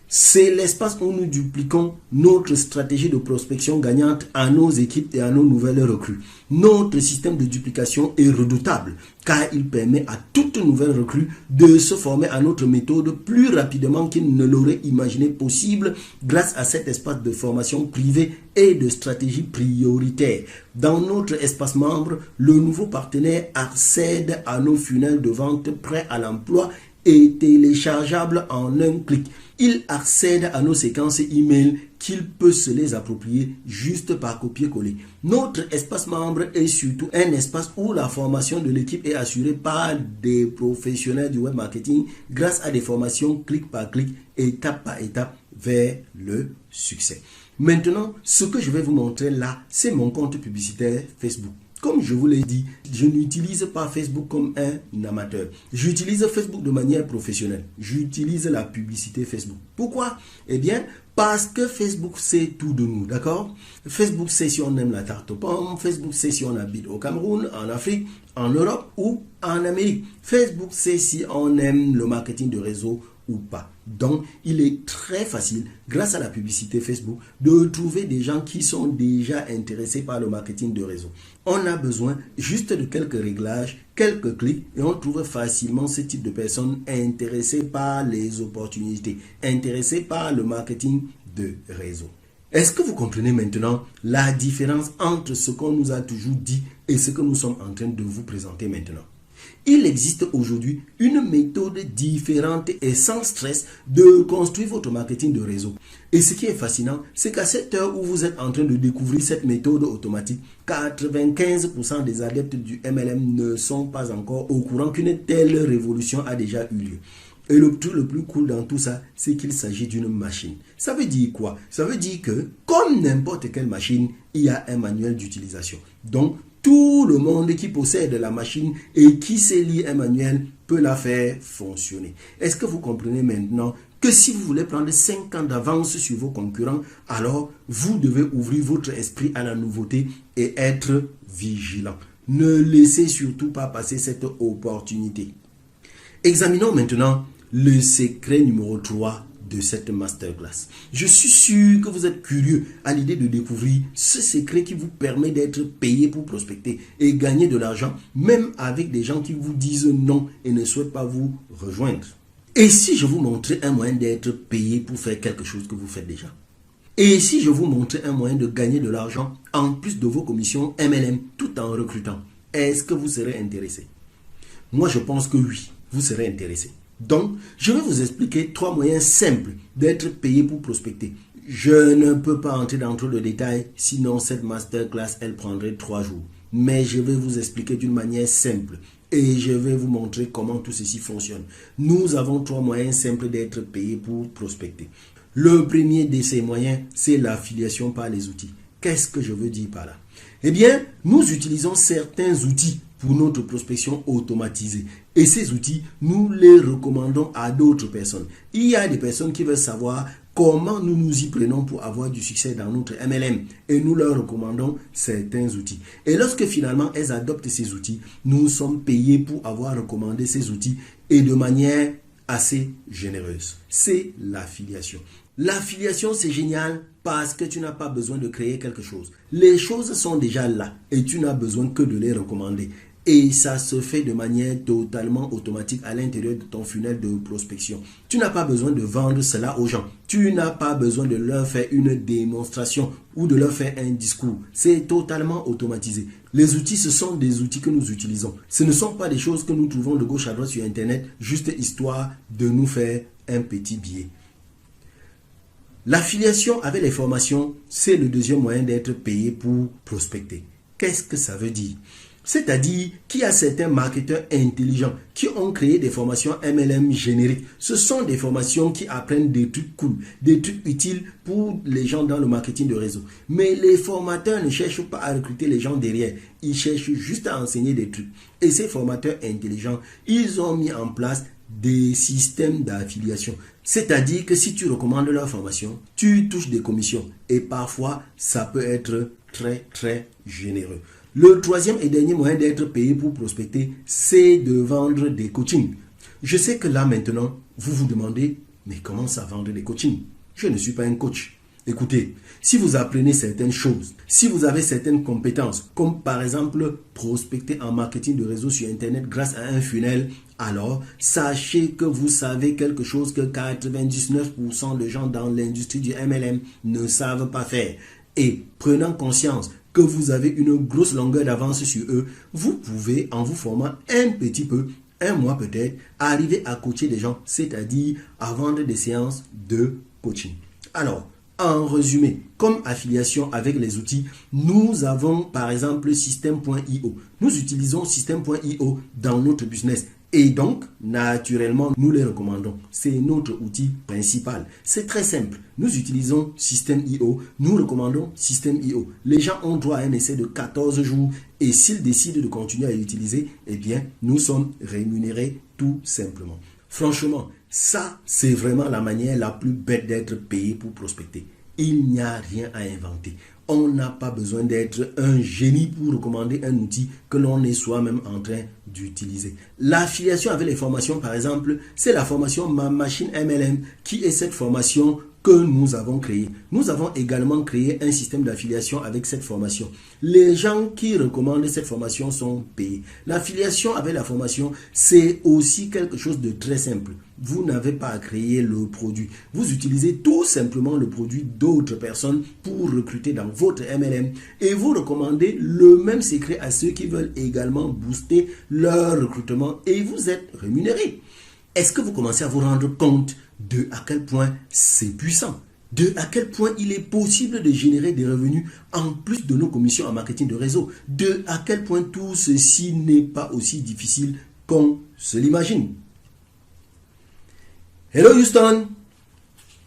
C'est l'espace où nous dupliquons notre stratégie de prospection gagnante à nos équipes et à nos nouvelles recrues. Notre système de duplication est redoutable car il permet à toute nouvelle recrue de se former à notre méthode plus rapidement qu'il ne l'aurait imaginé possible grâce à cet espace de formation privée et de stratégie prioritaire. Dans notre espace membre, le nouveau partenaire accède à nos funnels de vente prêts à l'emploi et téléchargeable en un clic. Il accède à nos séquences email qu'il peut se les approprier juste par copier-coller. Notre espace membre est surtout un espace où la formation de l'équipe est assurée par des professionnels du web marketing grâce à des formations clic par clic, étape par étape vers le succès. Maintenant, ce que je vais vous montrer là, c'est mon compte publicitaire Facebook. Comme je vous l'ai dit, je n'utilise pas Facebook comme un amateur. J'utilise Facebook de manière professionnelle. J'utilise la publicité Facebook. Pourquoi? Parce que Facebook sait tout de nous, d'accord? Facebook sait si on aime la tarte aux pommes. Facebook sait si on habite au Cameroun, en Afrique, en Europe ou en Amérique. Facebook sait si on aime le marketing de réseau ou pas. Donc, il est très facile, grâce à la publicité Facebook, de trouver des gens qui sont déjà intéressés par le marketing de réseau. On a besoin juste de quelques réglages, quelques clics, et on trouve facilement ce type de personnes intéressées par les opportunités, intéressées par le marketing de réseau. Est-ce que vous comprenez maintenant la différence entre ce qu'on nous a toujours dit et ce que nous sommes en train de vous présenter maintenant? Il existe aujourd'hui une méthode différente et sans stress de construire votre marketing de réseau. Et ce qui est fascinant, c'est qu'à cette heure où vous êtes en train de découvrir cette méthode automatique, 95% des adeptes du MLM ne sont pas encore au courant qu'une telle révolution a déjà eu lieu. Et le truc le plus cool dans tout ça, c'est qu'il s'agit d'une machine. Ça veut dire quoi? Ça veut dire que, comme n'importe quelle machine, il y a un manuel d'utilisation. Donc, tout le monde qui possède la machine et qui sait lire un manuel peut la faire fonctionner. Est-ce que vous comprenez maintenant que si vous voulez prendre 5 ans d'avance sur vos concurrents, alors vous devez ouvrir votre esprit à la nouveauté et être vigilant. Ne laissez surtout pas passer cette opportunité. Examinons maintenant le secret numéro 3 de cette masterclass. Je suis sûr que vous êtes curieux à l'idée de découvrir ce secret qui vous permet d'être payé pour prospecter et gagner de l'argent, même avec des gens qui vous disent non et ne souhaitent pas vous rejoindre. Et si je vous montrais un moyen d'être payé pour faire quelque chose que vous faites déjà? Et si je vous montrais un moyen de gagner de l'argent en plus de vos commissions MLM tout en recrutant? Est-ce que vous serez intéressé? Moi, je pense que oui, vous serez intéressé. Donc, je vais vous expliquer 3 moyens simples d'être payé pour prospecter. Je ne peux pas entrer dans trop de détails, sinon cette masterclass, elle prendrait 3 jours. Mais je vais vous expliquer d'une manière simple et je vais vous montrer comment tout ceci fonctionne. Nous avons 3 moyens simples d'être payé pour prospecter. Le premier de ces moyens, c'est l'affiliation par les outils. Qu'est-ce que je veux dire par là? Eh bien, nous utilisons certains outils pour notre prospection automatisée. Et ces outils, nous les recommandons à d'autres personnes. Il y a des personnes qui veulent savoir comment nous nous y prenons pour avoir du succès dans notre MLM. Et nous leur recommandons certains outils. Et lorsque finalement elles adoptent ces outils, nous sommes payés pour avoir recommandé ces outils et de manière assez généreuse. C'est l'affiliation. L'affiliation, c'est génial parce que tu n'as pas besoin de créer quelque chose. Les choses sont déjà là et tu n'as besoin que de les recommander. Et ça se fait de manière totalement automatique à l'intérieur de ton funnel de prospection. Tu n'as pas besoin de vendre cela aux gens. Tu n'as pas besoin de leur faire une démonstration ou de leur faire un discours. C'est totalement automatisé. Les outils, ce sont des outils que nous utilisons. Ce ne sont pas des choses que nous trouvons de gauche à droite sur Internet, juste histoire de nous faire un petit billet. L'affiliation avec les formations, c'est le deuxième moyen d'être payé pour prospecter. Qu'est-ce que ça veut dire? C'est-à-dire qu'il y a certains marketeurs intelligents qui ont créé des formations MLM génériques. Ce sont des formations qui apprennent des trucs cool, des trucs utiles pour les gens dans le marketing de réseau. Mais les formateurs ne cherchent pas à recruter les gens derrière. Ils cherchent juste à enseigner des trucs. Et ces formateurs intelligents, ils ont mis en place des systèmes d'affiliation. C'est-à-dire que si tu recommandes leur formation, tu touches des commissions. Et parfois, ça peut être très, très généreux. Le troisième et dernier moyen d'être payé pour prospecter, c'est de vendre des coachings. Je sais que là maintenant, vous vous demandez, mais comment ça vendre des coachings? Je ne suis pas un coach. Écoutez, si vous apprenez certaines choses, si vous avez certaines compétences, comme par exemple prospecter en marketing de réseau sur Internet grâce à un funnel, alors sachez que vous savez quelque chose que 99% de gens dans l'industrie du MLM ne savent pas faire. Et prenant conscience que vous avez une grosse longueur d'avance sur eux, vous pouvez, en vous formant un petit peu, un mois peut-être, arriver à coacher des gens, c'est-à-dire à vendre des séances de coaching. Alors, en résumé, comme affiliation avec les outils, nous avons par exemple System.io. Nous utilisons System.io dans notre business. Et donc, naturellement, nous les recommandons. C'est notre outil principal. C'est très simple. Nous utilisons System.io. Nous recommandons System.io. Les gens ont droit à un essai de 14 jours. Et s'ils décident de continuer à l'utiliser, eh bien, nous sommes rémunérés tout simplement. Franchement, ça, c'est vraiment la manière la plus bête d'être payé pour prospecter. Il n'y a rien à inventer. On n'a pas besoin d'être un génie pour recommander un outil que l'on est soi-même en train d'utiliser. L'affiliation avec les formations, par exemple, c'est la formation Ma Machine MLM qui est cette formation que nous avons créée. Nous avons également créé un système d'affiliation avec cette formation. Les gens qui recommandent cette formation sont payés. L'affiliation avec la formation, c'est aussi quelque chose de très simple. Vous n'avez pas à créer le produit. Vous utilisez tout simplement le produit d'autres personnes pour recruter dans votre MLM et vous recommandez le même secret à ceux qui veulent également booster leur recrutement et vous êtes rémunéré. Est-ce que vous commencez à vous rendre compte de à quel point c'est puissant, de à quel point il est possible de générer des revenus en plus de nos commissions en marketing de réseau, de à quel point tout ceci n'est pas aussi difficile qu'on se l'imagine. Hello Houston,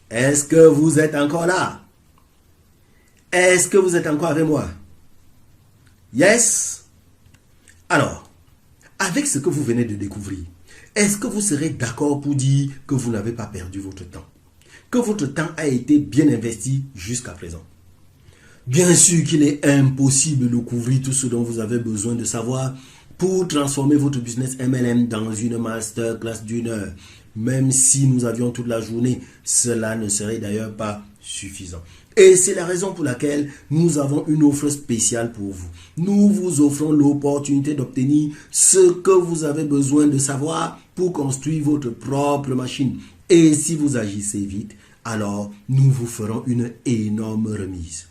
est-ce que vous êtes encore là? Est-ce que vous êtes encore avec moi? Yes? Alors, avec ce que vous venez de découvrir, est-ce que vous serez d'accord pour dire que vous n'avez pas perdu votre temps? Que votre temps a été bien investi jusqu'à présent? Bien sûr qu'il est impossible de couvrir tout ce dont vous avez besoin de savoir pour transformer votre business MLM dans une masterclass d'1 heure. Même si nous avions toute la journée, cela ne serait d'ailleurs pas suffisant. Et c'est la raison pour laquelle nous avons une offre spéciale pour vous. Nous vous offrons l'opportunité d'obtenir ce que vous avez besoin de savoir pour construire votre propre machine. Et si vous agissez vite, alors nous vous ferons une énorme remise.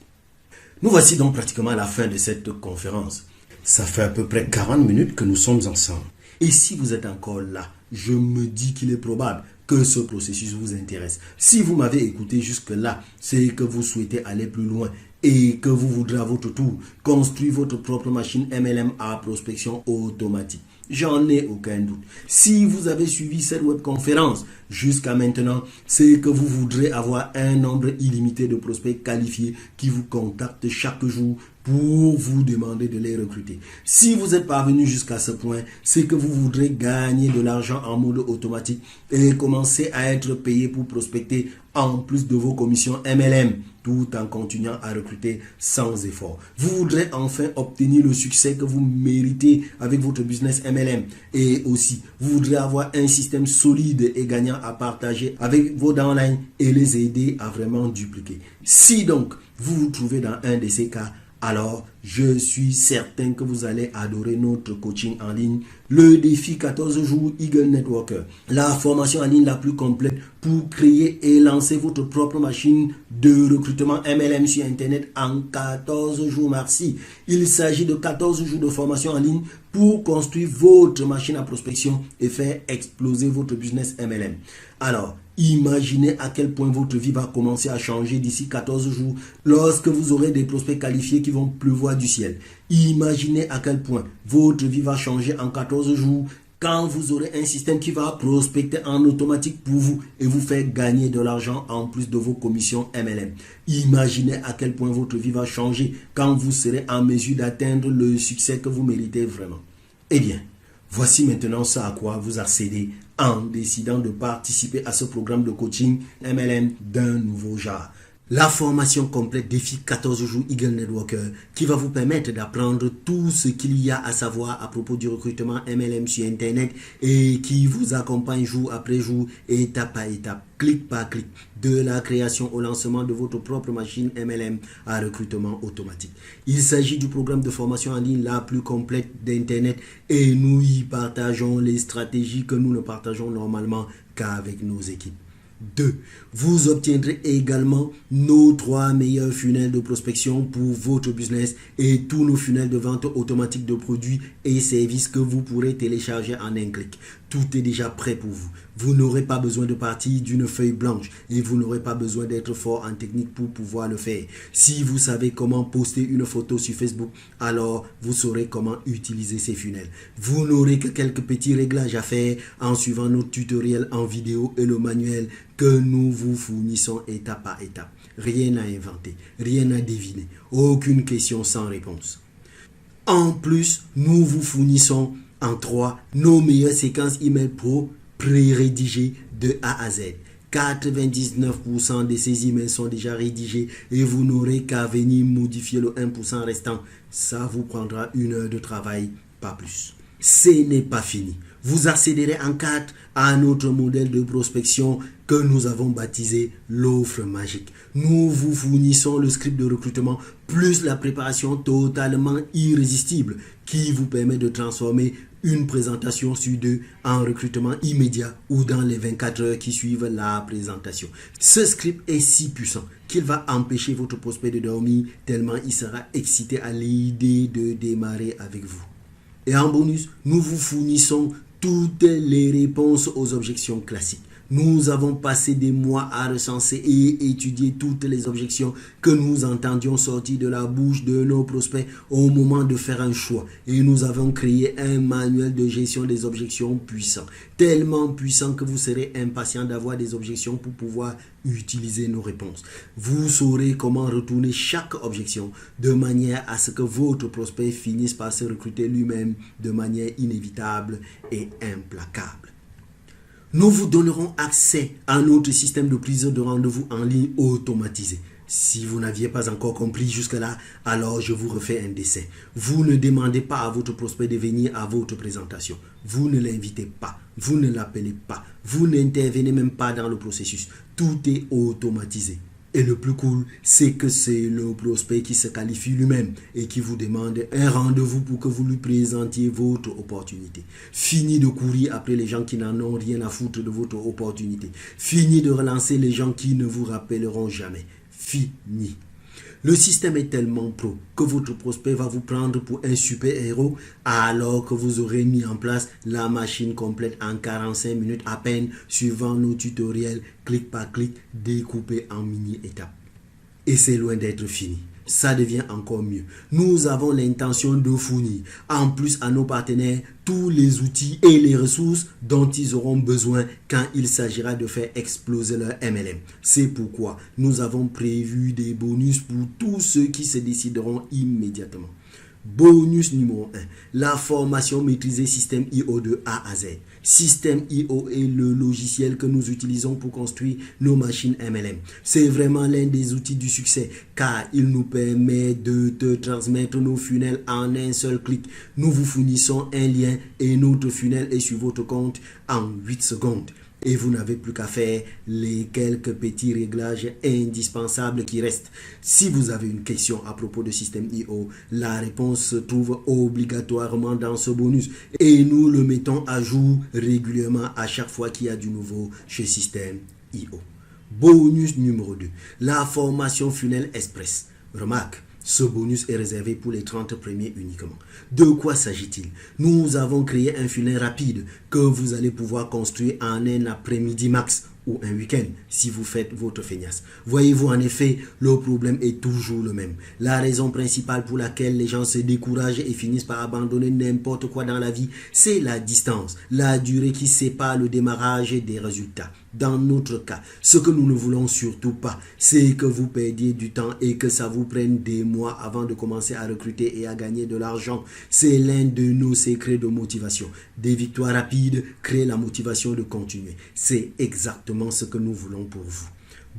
Nous voici donc pratiquement à la fin de cette conférence. Ça fait à peu près 40 minutes que nous sommes ensemble. Et si vous êtes encore là, je me dis qu'il est probable que ce processus vous intéresse. Si vous m'avez écouté jusque-là, c'est que vous souhaitez aller plus loin et que vous voudrez à votre tour construire votre propre machine MLM à prospection automatique. J'en ai aucun doute. Si vous avez suivi cette webconférence jusqu'à maintenant, c'est que vous voudrez avoir un nombre illimité de prospects qualifiés qui vous contactent chaque jour pour vous demander de les recruter. Si vous êtes parvenu jusqu'à ce point, c'est que vous voudrez gagner de l'argent en mode automatique et commencer à être payé pour prospecter en plus de vos commissions MLM, tout en continuant à recruter sans effort. Vous voudrez enfin obtenir le succès que vous méritez avec votre business MLM et aussi, vous voudrez avoir un système solide et gagnant à partager avec vos downlines et les aider à vraiment dupliquer. Si donc, vous vous trouvez dans un de ces cas, alors je suis certain que vous allez adorer notre coaching en ligne, le défi 14 jours Eagle Networker, la formation en ligne la plus complète pour créer et lancer votre propre machine de recrutement MLM sur Internet en 14 jours. Merci. Il s'agit de 14 jours de formation en ligne pour construire votre machine à prospection et faire exploser votre business MLM. Alors, imaginez à quel point votre vie va commencer à changer d'ici 14 jours lorsque vous aurez des prospects qualifiés qui vont pleuvoir du ciel. Imaginez à quel point votre vie va changer en 14 jours quand vous aurez un système qui va prospecter en automatique pour vous et vous faire gagner de l'argent en plus de vos commissions MLM. Imaginez à quel point votre vie va changer quand vous serez en mesure d'atteindre le succès que vous méritez vraiment. Eh bien, voici maintenant ce à quoi vous accédez en décidant de participer à ce programme de coaching MLM d'un nouveau genre. La formation complète défi 14 jours Eagle Networker qui va vous permettre d'apprendre tout ce qu'il y a à savoir à propos du recrutement MLM sur Internet et qui vous accompagne jour après jour, étape à étape, clic par clic, de la création au lancement de votre propre machine MLM à recrutement automatique. Il s'agit du programme de formation en ligne la plus complète d'Internet et nous y partageons les stratégies que nous ne partageons normalement qu'avec nos équipes. 2. Vous obtiendrez également nos 3 meilleurs funnels de prospection pour votre business et tous nos funnels de vente automatique de produits et services que vous pourrez télécharger en un clic. Tout est déjà prêt pour vous. Vous n'aurez pas besoin de partir d'une feuille blanche et vous n'aurez pas besoin d'être fort en technique pour pouvoir le faire. Si vous savez comment poster une photo sur Facebook, alors vous saurez comment utiliser ces funnels. Vous n'aurez que quelques petits réglages à faire en suivant notre tutoriel en vidéo et le manuel que nous vous fournissons étape par étape. Rien à inventer, rien à deviner, aucune question sans réponse. En plus, nous vous fournissons en 3 nos meilleures séquences email pro pré-rédigées de A à Z. 99% de ces emails sont déjà rédigés et vous n'aurez qu'à venir modifier le 1% restant. Ça vous prendra 1 heure de travail, pas plus. Ce n'est pas fini. Vous accéderez en 4 à un autre modèle de prospection que nous avons baptisé l'offre magique. Nous vous fournissons le script de recrutement plus la préparation totalement irrésistible qui vous permet de transformer une présentation sur 2 en recrutement immédiat ou dans les 24 heures qui suivent la présentation. Ce script est si puissant qu'il va empêcher votre prospect de dormir tellement il sera excité à l'idée de démarrer avec vous. Et en bonus, nous vous fournissons toutes les réponses aux objections classiques. Nous avons passé des mois à recenser et étudier toutes les objections que nous entendions sortir de la bouche de nos prospects au moment de faire un choix. Et nous avons créé un manuel de gestion des objections puissant. Tellement puissant que vous serez impatient d'avoir des objections pour pouvoir utiliser nos réponses. Vous saurez comment retourner chaque objection de manière à ce que votre prospect finisse par se recruter lui-même de manière inévitable et implacable. Nous vous donnerons accès à notre système de prise de rendez-vous en ligne automatisé. Si vous n'aviez pas encore compris jusque-là, alors je vous refais un dessin. Vous ne demandez pas à votre prospect de venir à votre présentation. Vous ne l'invitez pas. Vous ne l'appelez pas. Vous n'intervenez même pas dans le processus. Tout est automatisé. Et le plus cool, c'est que c'est le prospect qui se qualifie lui-même et qui vous demande un rendez-vous pour que vous lui présentiez votre opportunité. Fini de courir après les gens qui n'en ont rien à foutre de votre opportunité. Fini de relancer les gens qui ne vous rappelleront jamais. Fini. Le système est tellement pro que votre prospect va vous prendre pour un super-héros alors que vous aurez mis en place la machine complète en 45 minutes à peine suivant nos tutoriels clic par clic découpés en mini-étapes. Et c'est loin d'être fini. Ça devient encore mieux. Nous avons l'intention de fournir en plus à nos partenaires tous les outils et les ressources dont ils auront besoin quand il s'agira de faire exploser leur MLM. C'est pourquoi nous avons prévu des bonus pour tous ceux qui se décideront immédiatement. Bonus numéro 1, la formation maîtrisée Système IO de A à Z. Système IO est le logiciel que nous utilisons pour construire nos machines MLM. C'est vraiment l'un des outils du succès car il nous permet de te transmettre nos funnels en un seul clic. Nous vous fournissons un lien et notre funnel est sur votre compte en 8 secondes. Et vous n'avez plus qu'à faire les quelques petits réglages indispensables qui restent. Si vous avez une question à propos de Système IO, la réponse se trouve obligatoirement dans ce bonus. Et nous le mettons à jour régulièrement à chaque fois qu'il y a du nouveau chez Système IO. Bonus numéro 2, la formation Funnel Express. Remarque, ce bonus est réservé pour les 30 premiers uniquement. De quoi s'agit-il? Nous avons créé un funnel rapide que vous allez pouvoir construire en un après-midi max ou un week-end si vous faites votre feignasse. Voyez-vous, en effet, le problème est toujours le même. La raison principale pour laquelle les gens se découragent et finissent par abandonner n'importe quoi dans la vie, c'est la distance, la durée qui sépare le démarrage des résultats. Dans notre cas, ce que nous ne voulons surtout pas, c'est que vous perdiez du temps et que ça vous prenne des mois avant de commencer à recruter et à gagner de l'argent. C'est l'un de nos secrets de motivation. Des victoires rapides créent la motivation de continuer. C'est exactement ce que nous voulons pour vous.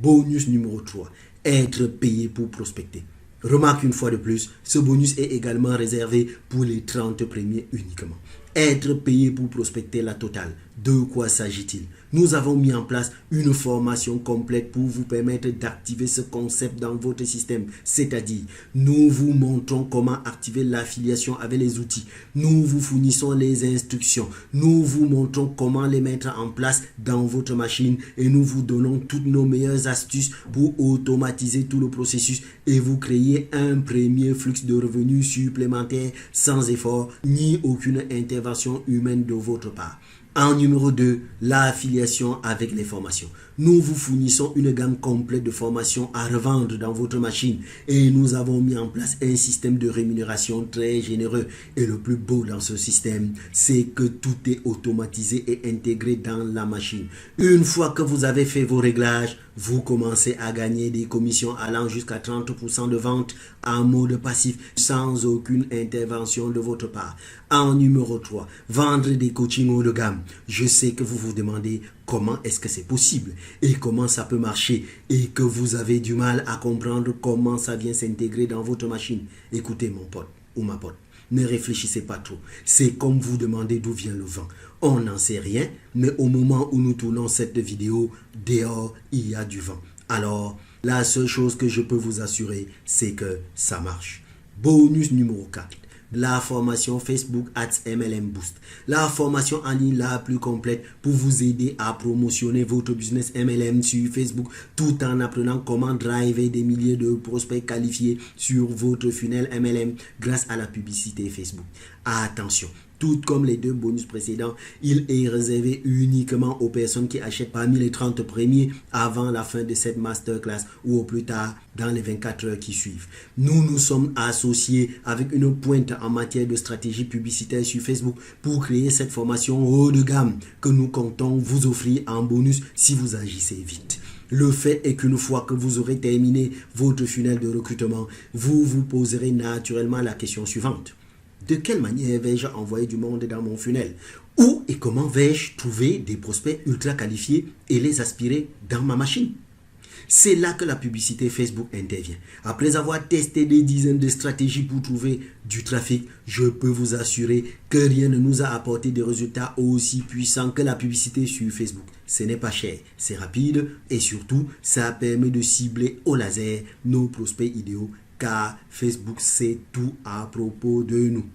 Bonus numéro 3, être payé pour prospecter. Remarque une fois de plus, ce bonus est également réservé pour les 30 premiers uniquement. Être payé pour prospecter la totale. De quoi s'agit-il? Nous avons mis en place une formation complète pour vous permettre d'activer ce concept dans votre système. C'est-à-dire, nous vous montrons comment activer l'affiliation avec les outils. Nous vous fournissons les instructions. Nous vous montrons comment les mettre en place dans votre machine et nous vous donnons toutes nos meilleures astuces pour automatiser tout le processus et vous créer un premier flux de revenus supplémentaires sans effort ni aucune intervention humaine de votre part. En numéro 2, l'affiliation avec les formations. Nous vous fournissons une gamme complète de formations à revendre dans votre machine et nous avons mis en place un système de rémunération très généreux. Et le plus beau dans ce système, c'est que tout est automatisé et intégré dans la machine. Une fois que vous avez fait vos réglages, vous commencez à gagner des commissions allant jusqu'à 30% de vente en mode passif sans aucune intervention de votre part. En numéro 3, vendre des coachings haut de gamme. Je sais que vous vous demandez comment est-ce que c'est possible et comment ça peut marcher et que vous avez du mal à comprendre comment ça vient s'intégrer dans votre machine. Écoutez mon pote ou ma pote. Ne réfléchissez pas trop. C'est comme vous demandez d'où vient le vent. On n'en sait rien, mais au moment où nous tournons cette vidéo, dehors, il y a du vent. Alors, la seule chose que je peux vous assurer, c'est que ça marche. Bonus numéro 4. La formation Facebook Ads MLM Boost. La formation en ligne la plus complète pour vous aider à promotionner votre business MLM sur Facebook tout en apprenant comment driver des milliers de prospects qualifiés sur votre funnel MLM grâce à la publicité Facebook. Attention, tout comme les 2 bonus précédents, il est réservé uniquement aux personnes qui achètent parmi les 30 premiers avant la fin de cette masterclass ou au plus tard dans les 24 heures qui suivent. Nous nous sommes associés avec une pointe en matière de stratégie publicitaire sur Facebook pour créer cette formation haut de gamme que nous comptons vous offrir en bonus si vous agissez vite. Le fait est qu'une fois que vous aurez terminé votre funnel de recrutement, vous vous poserez naturellement la question suivante. De quelle manière vais-je envoyer du monde dans mon funnel? Où et comment vais-je trouver des prospects ultra qualifiés et les aspirer dans ma machine? C'est là que la publicité Facebook intervient. Après avoir testé des dizaines de stratégies pour trouver du trafic, je peux vous assurer que rien ne nous a apporté des résultats aussi puissants que la publicité sur Facebook. Ce n'est pas cher, c'est rapide et surtout, ça permet de cibler au laser nos prospects idéaux car Facebook sait tout à propos de nous.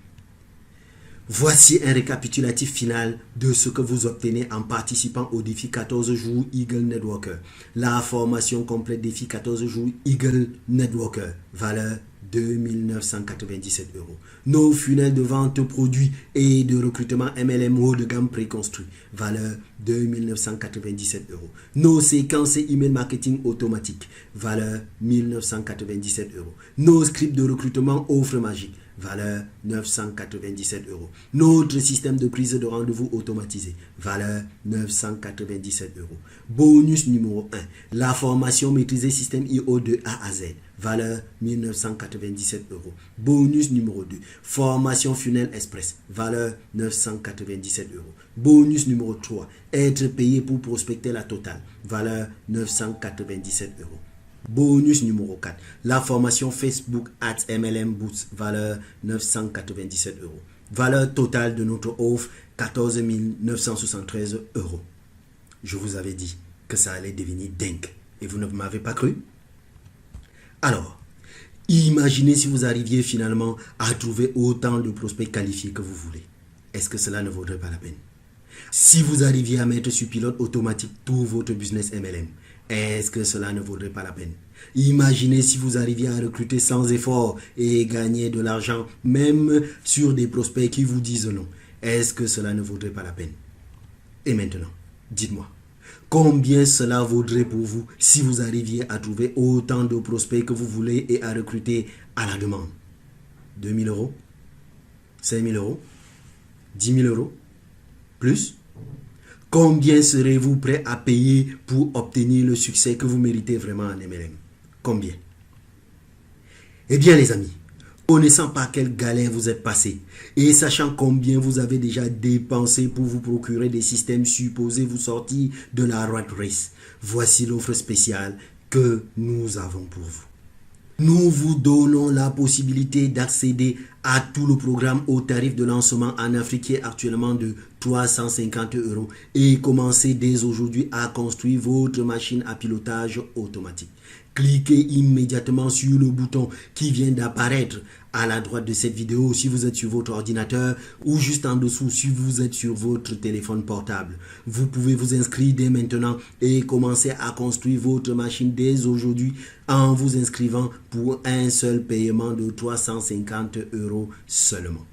Voici un récapitulatif final de ce que vous obtenez en participant au défi 14 jours Eagle Networker. La formation complète défi 14 jours Eagle Networker, valeur 2 997 €. Nos funnels de vente produits et de recrutement MLM haut de gamme préconstruits, valeur 2 997 €. Nos séquences email marketing automatique, valeur 1 997 €. Nos scripts de recrutement offre magique, valeur 997 €. Notre système de prise de rendez-vous automatisé, valeur 997 €. Bonus numéro 1, la formation maîtriser système IO de A à Z, valeur 1997 €. Bonus numéro 2, formation funnel express, valeur 997 €. Bonus numéro 3, être payé pour prospecter la totale, valeur 997 €. Bonus numéro 4, la formation Facebook Ads MLM Boost, valeur 997 €. Valeur totale de notre offre, 14 973 €. Je vous avais dit que ça allait devenir dingue et vous ne m'avez pas cru? Alors, imaginez si vous arriviez finalement à trouver autant de prospects qualifiés que vous voulez. Est-ce que cela ne vaudrait pas la peine? Si vous arriviez à mettre sur pilote automatique tout votre business MLM, est-ce que cela ne vaudrait pas la peine? Imaginez si vous arriviez à recruter sans effort et gagner de l'argent, même sur des prospects qui vous disent non. Est-ce que cela ne vaudrait pas la peine? Et maintenant, dites-moi, combien cela vaudrait pour vous si vous arriviez à trouver autant de prospects que vous voulez et à recruter à la demande? 2 000 €? 5 000 €? 10 000 €? Plus? Combien serez-vous prêt à payer pour obtenir le succès que vous méritez vraiment en MLM? Combien? Eh bien les amis, connaissant par quelle galère vous êtes passé et sachant combien vous avez déjà dépensé pour vous procurer des systèmes supposés vous sortir de la rat race, voici l'offre spéciale que nous avons pour vous. Nous vous donnons la possibilité d'accéder à tout le programme au tarif de lancement en Afrique qui est actuellement de 350 € et commencez dès aujourd'hui à construire votre machine à pilotage automatique. Cliquez immédiatement sur le bouton qui vient d'apparaître à la droite de cette vidéo si vous êtes sur votre ordinateur ou juste en dessous si vous êtes sur votre téléphone portable. Vous pouvez vous inscrire dès maintenant et commencer à construire votre machine dès aujourd'hui en vous inscrivant pour un seul paiement de 350 € seulement.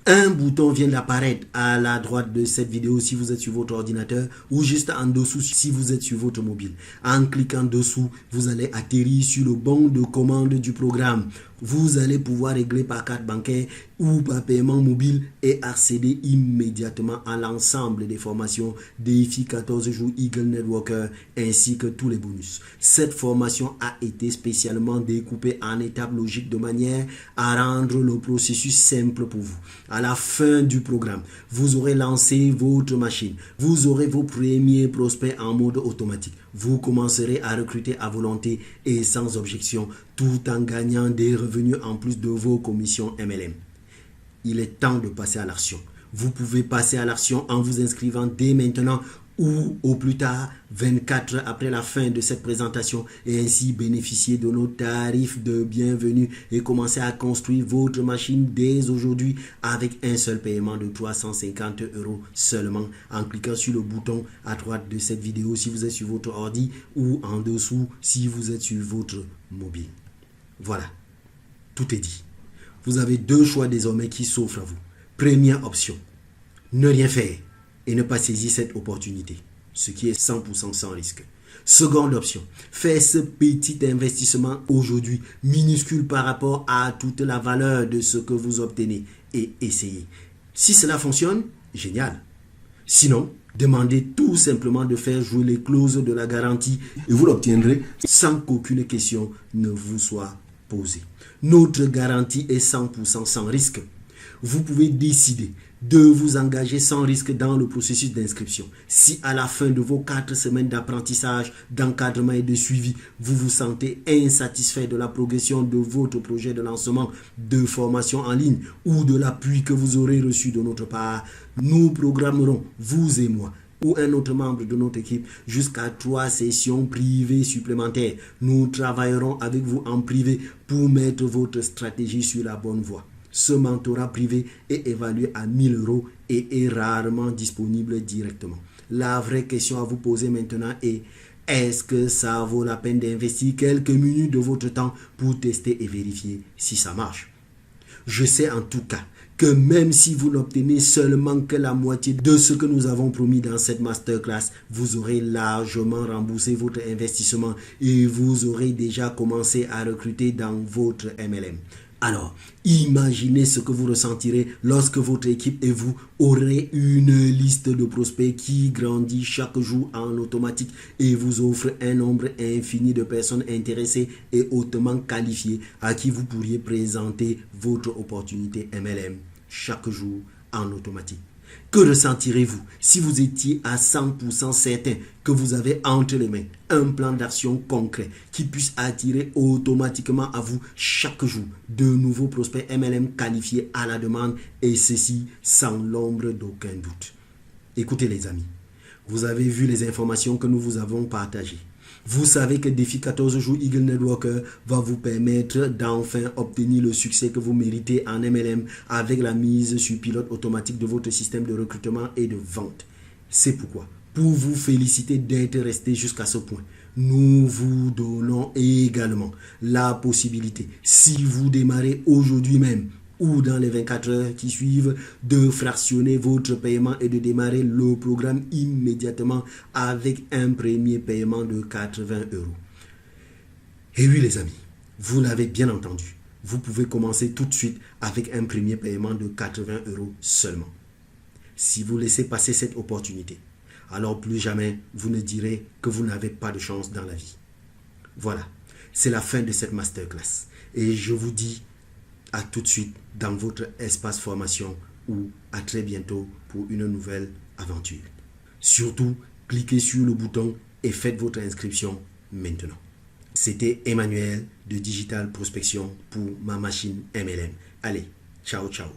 Un bouton vient d'apparaître à la droite de cette vidéo si vous êtes sur votre ordinateur ou juste en dessous si vous êtes sur votre mobile. En cliquant dessous, vous allez atterrir sur le bon de commande du programme. Vous allez pouvoir régler par carte bancaire ou par paiement mobile et accéder immédiatement à l'ensemble des formations défi 14 jours Eagle Networker ainsi que tous les bonus. Cette formation a été spécialement découpée en étapes logiques de manière à rendre le processus simple pour vous. À la fin du programme, vous aurez lancé votre machine. Vous aurez vos premiers prospects en mode automatique. Vous commencerez à recruter à volonté et sans objection tout en gagnant des revenus en plus de vos commissions MLM. Il est temps de passer à l'action. Vous pouvez passer à l'action en vous inscrivant dès maintenant ou au plus tard 24 heures après la fin de cette présentation et ainsi bénéficier de nos tarifs de bienvenue et commencer à construire votre machine dès aujourd'hui avec un seul paiement de 350 € seulement en cliquant sur le bouton à droite de cette vidéo si vous êtes sur votre ordi ou en dessous si vous êtes sur votre mobile. Voilà, tout est dit. Vous avez deux choix désormais qui s'offrent à vous. Première option, ne rien faire et ne pas saisir cette opportunité, ce qui est 100% sans risque. Seconde option, faire ce petit investissement aujourd'hui, minuscule par rapport à toute la valeur de ce que vous obtenez et essayez. Si cela fonctionne, génial. Sinon, demandez tout simplement de faire jouer les clauses de la garantie et vous l'obtiendrez sans qu'aucune question ne vous soit posée. Notre garantie est 100% sans risque. Vous pouvez décider de vous engager sans risque dans le processus d'inscription. Si à la fin de vos 4 semaines d'apprentissage, d'encadrement et de suivi, vous vous sentez insatisfait de la progression de votre projet de lancement de formation en ligne ou de l'appui que vous aurez reçu de notre part, nous programmerons, vous et moi, ou un autre membre de notre équipe jusqu'à 3 sessions privées supplémentaires. Nous travaillerons avec vous en privé pour mettre votre stratégie sur la bonne voie. Ce mentorat privé est évalué à 1 000 € et est rarement disponible directement. La vraie question à vous poser maintenant est: est-ce que ça vaut la peine d'investir quelques minutes de votre temps pour tester et vérifier si ça marche? Je sais en tout cas que même si vous n'obtenez seulement que la moitié de ce que nous avons promis dans cette masterclass, vous aurez largement remboursé votre investissement et vous aurez déjà commencé à recruter dans votre MLM. Alors, imaginez ce que vous ressentirez lorsque votre équipe et vous aurez une liste de prospects qui grandit chaque jour en automatique et vous offre un nombre infini de personnes intéressées et hautement qualifiées à qui vous pourriez présenter votre opportunité MLM chaque jour en automatique. Que ressentirez-vous si vous étiez à 100% certain que vous avez entre les mains un plan d'action concret qui puisse attirer automatiquement à vous chaque jour de nouveaux prospects MLM qualifiés à la demande et ceci sans l'ombre d'aucun doute? Écoutez les amis, vous avez vu les informations que nous vous avons partagées. Vous savez que Défi 14 jours Eagle Networker va vous permettre d'enfin obtenir le succès que vous méritez en MLM avec la mise sur pilote automatique de votre système de recrutement et de vente. C'est pourquoi, pour vous féliciter d'être resté jusqu'à ce point, nous vous donnons également la possibilité, si vous démarrez aujourd'hui même, ou dans les 24 heures qui suivent, de fractionner votre paiement et de démarrer le programme immédiatement avec un premier paiement de 80 €. Et oui les amis, vous l'avez bien entendu, vous pouvez commencer tout de suite avec un premier paiement de 80 € seulement. Si vous laissez passer cette opportunité, alors plus jamais vous ne direz que vous n'avez pas de chance dans la vie. Voilà, c'est la fin de cette masterclass et je vous dis à tout de suite dans votre espace formation ou à très bientôt pour une nouvelle aventure. Surtout, cliquez sur le bouton et faites votre inscription maintenant. C'était Emmanuel de Digital Prospection pour ma machine MLM. Allez, ciao ciao.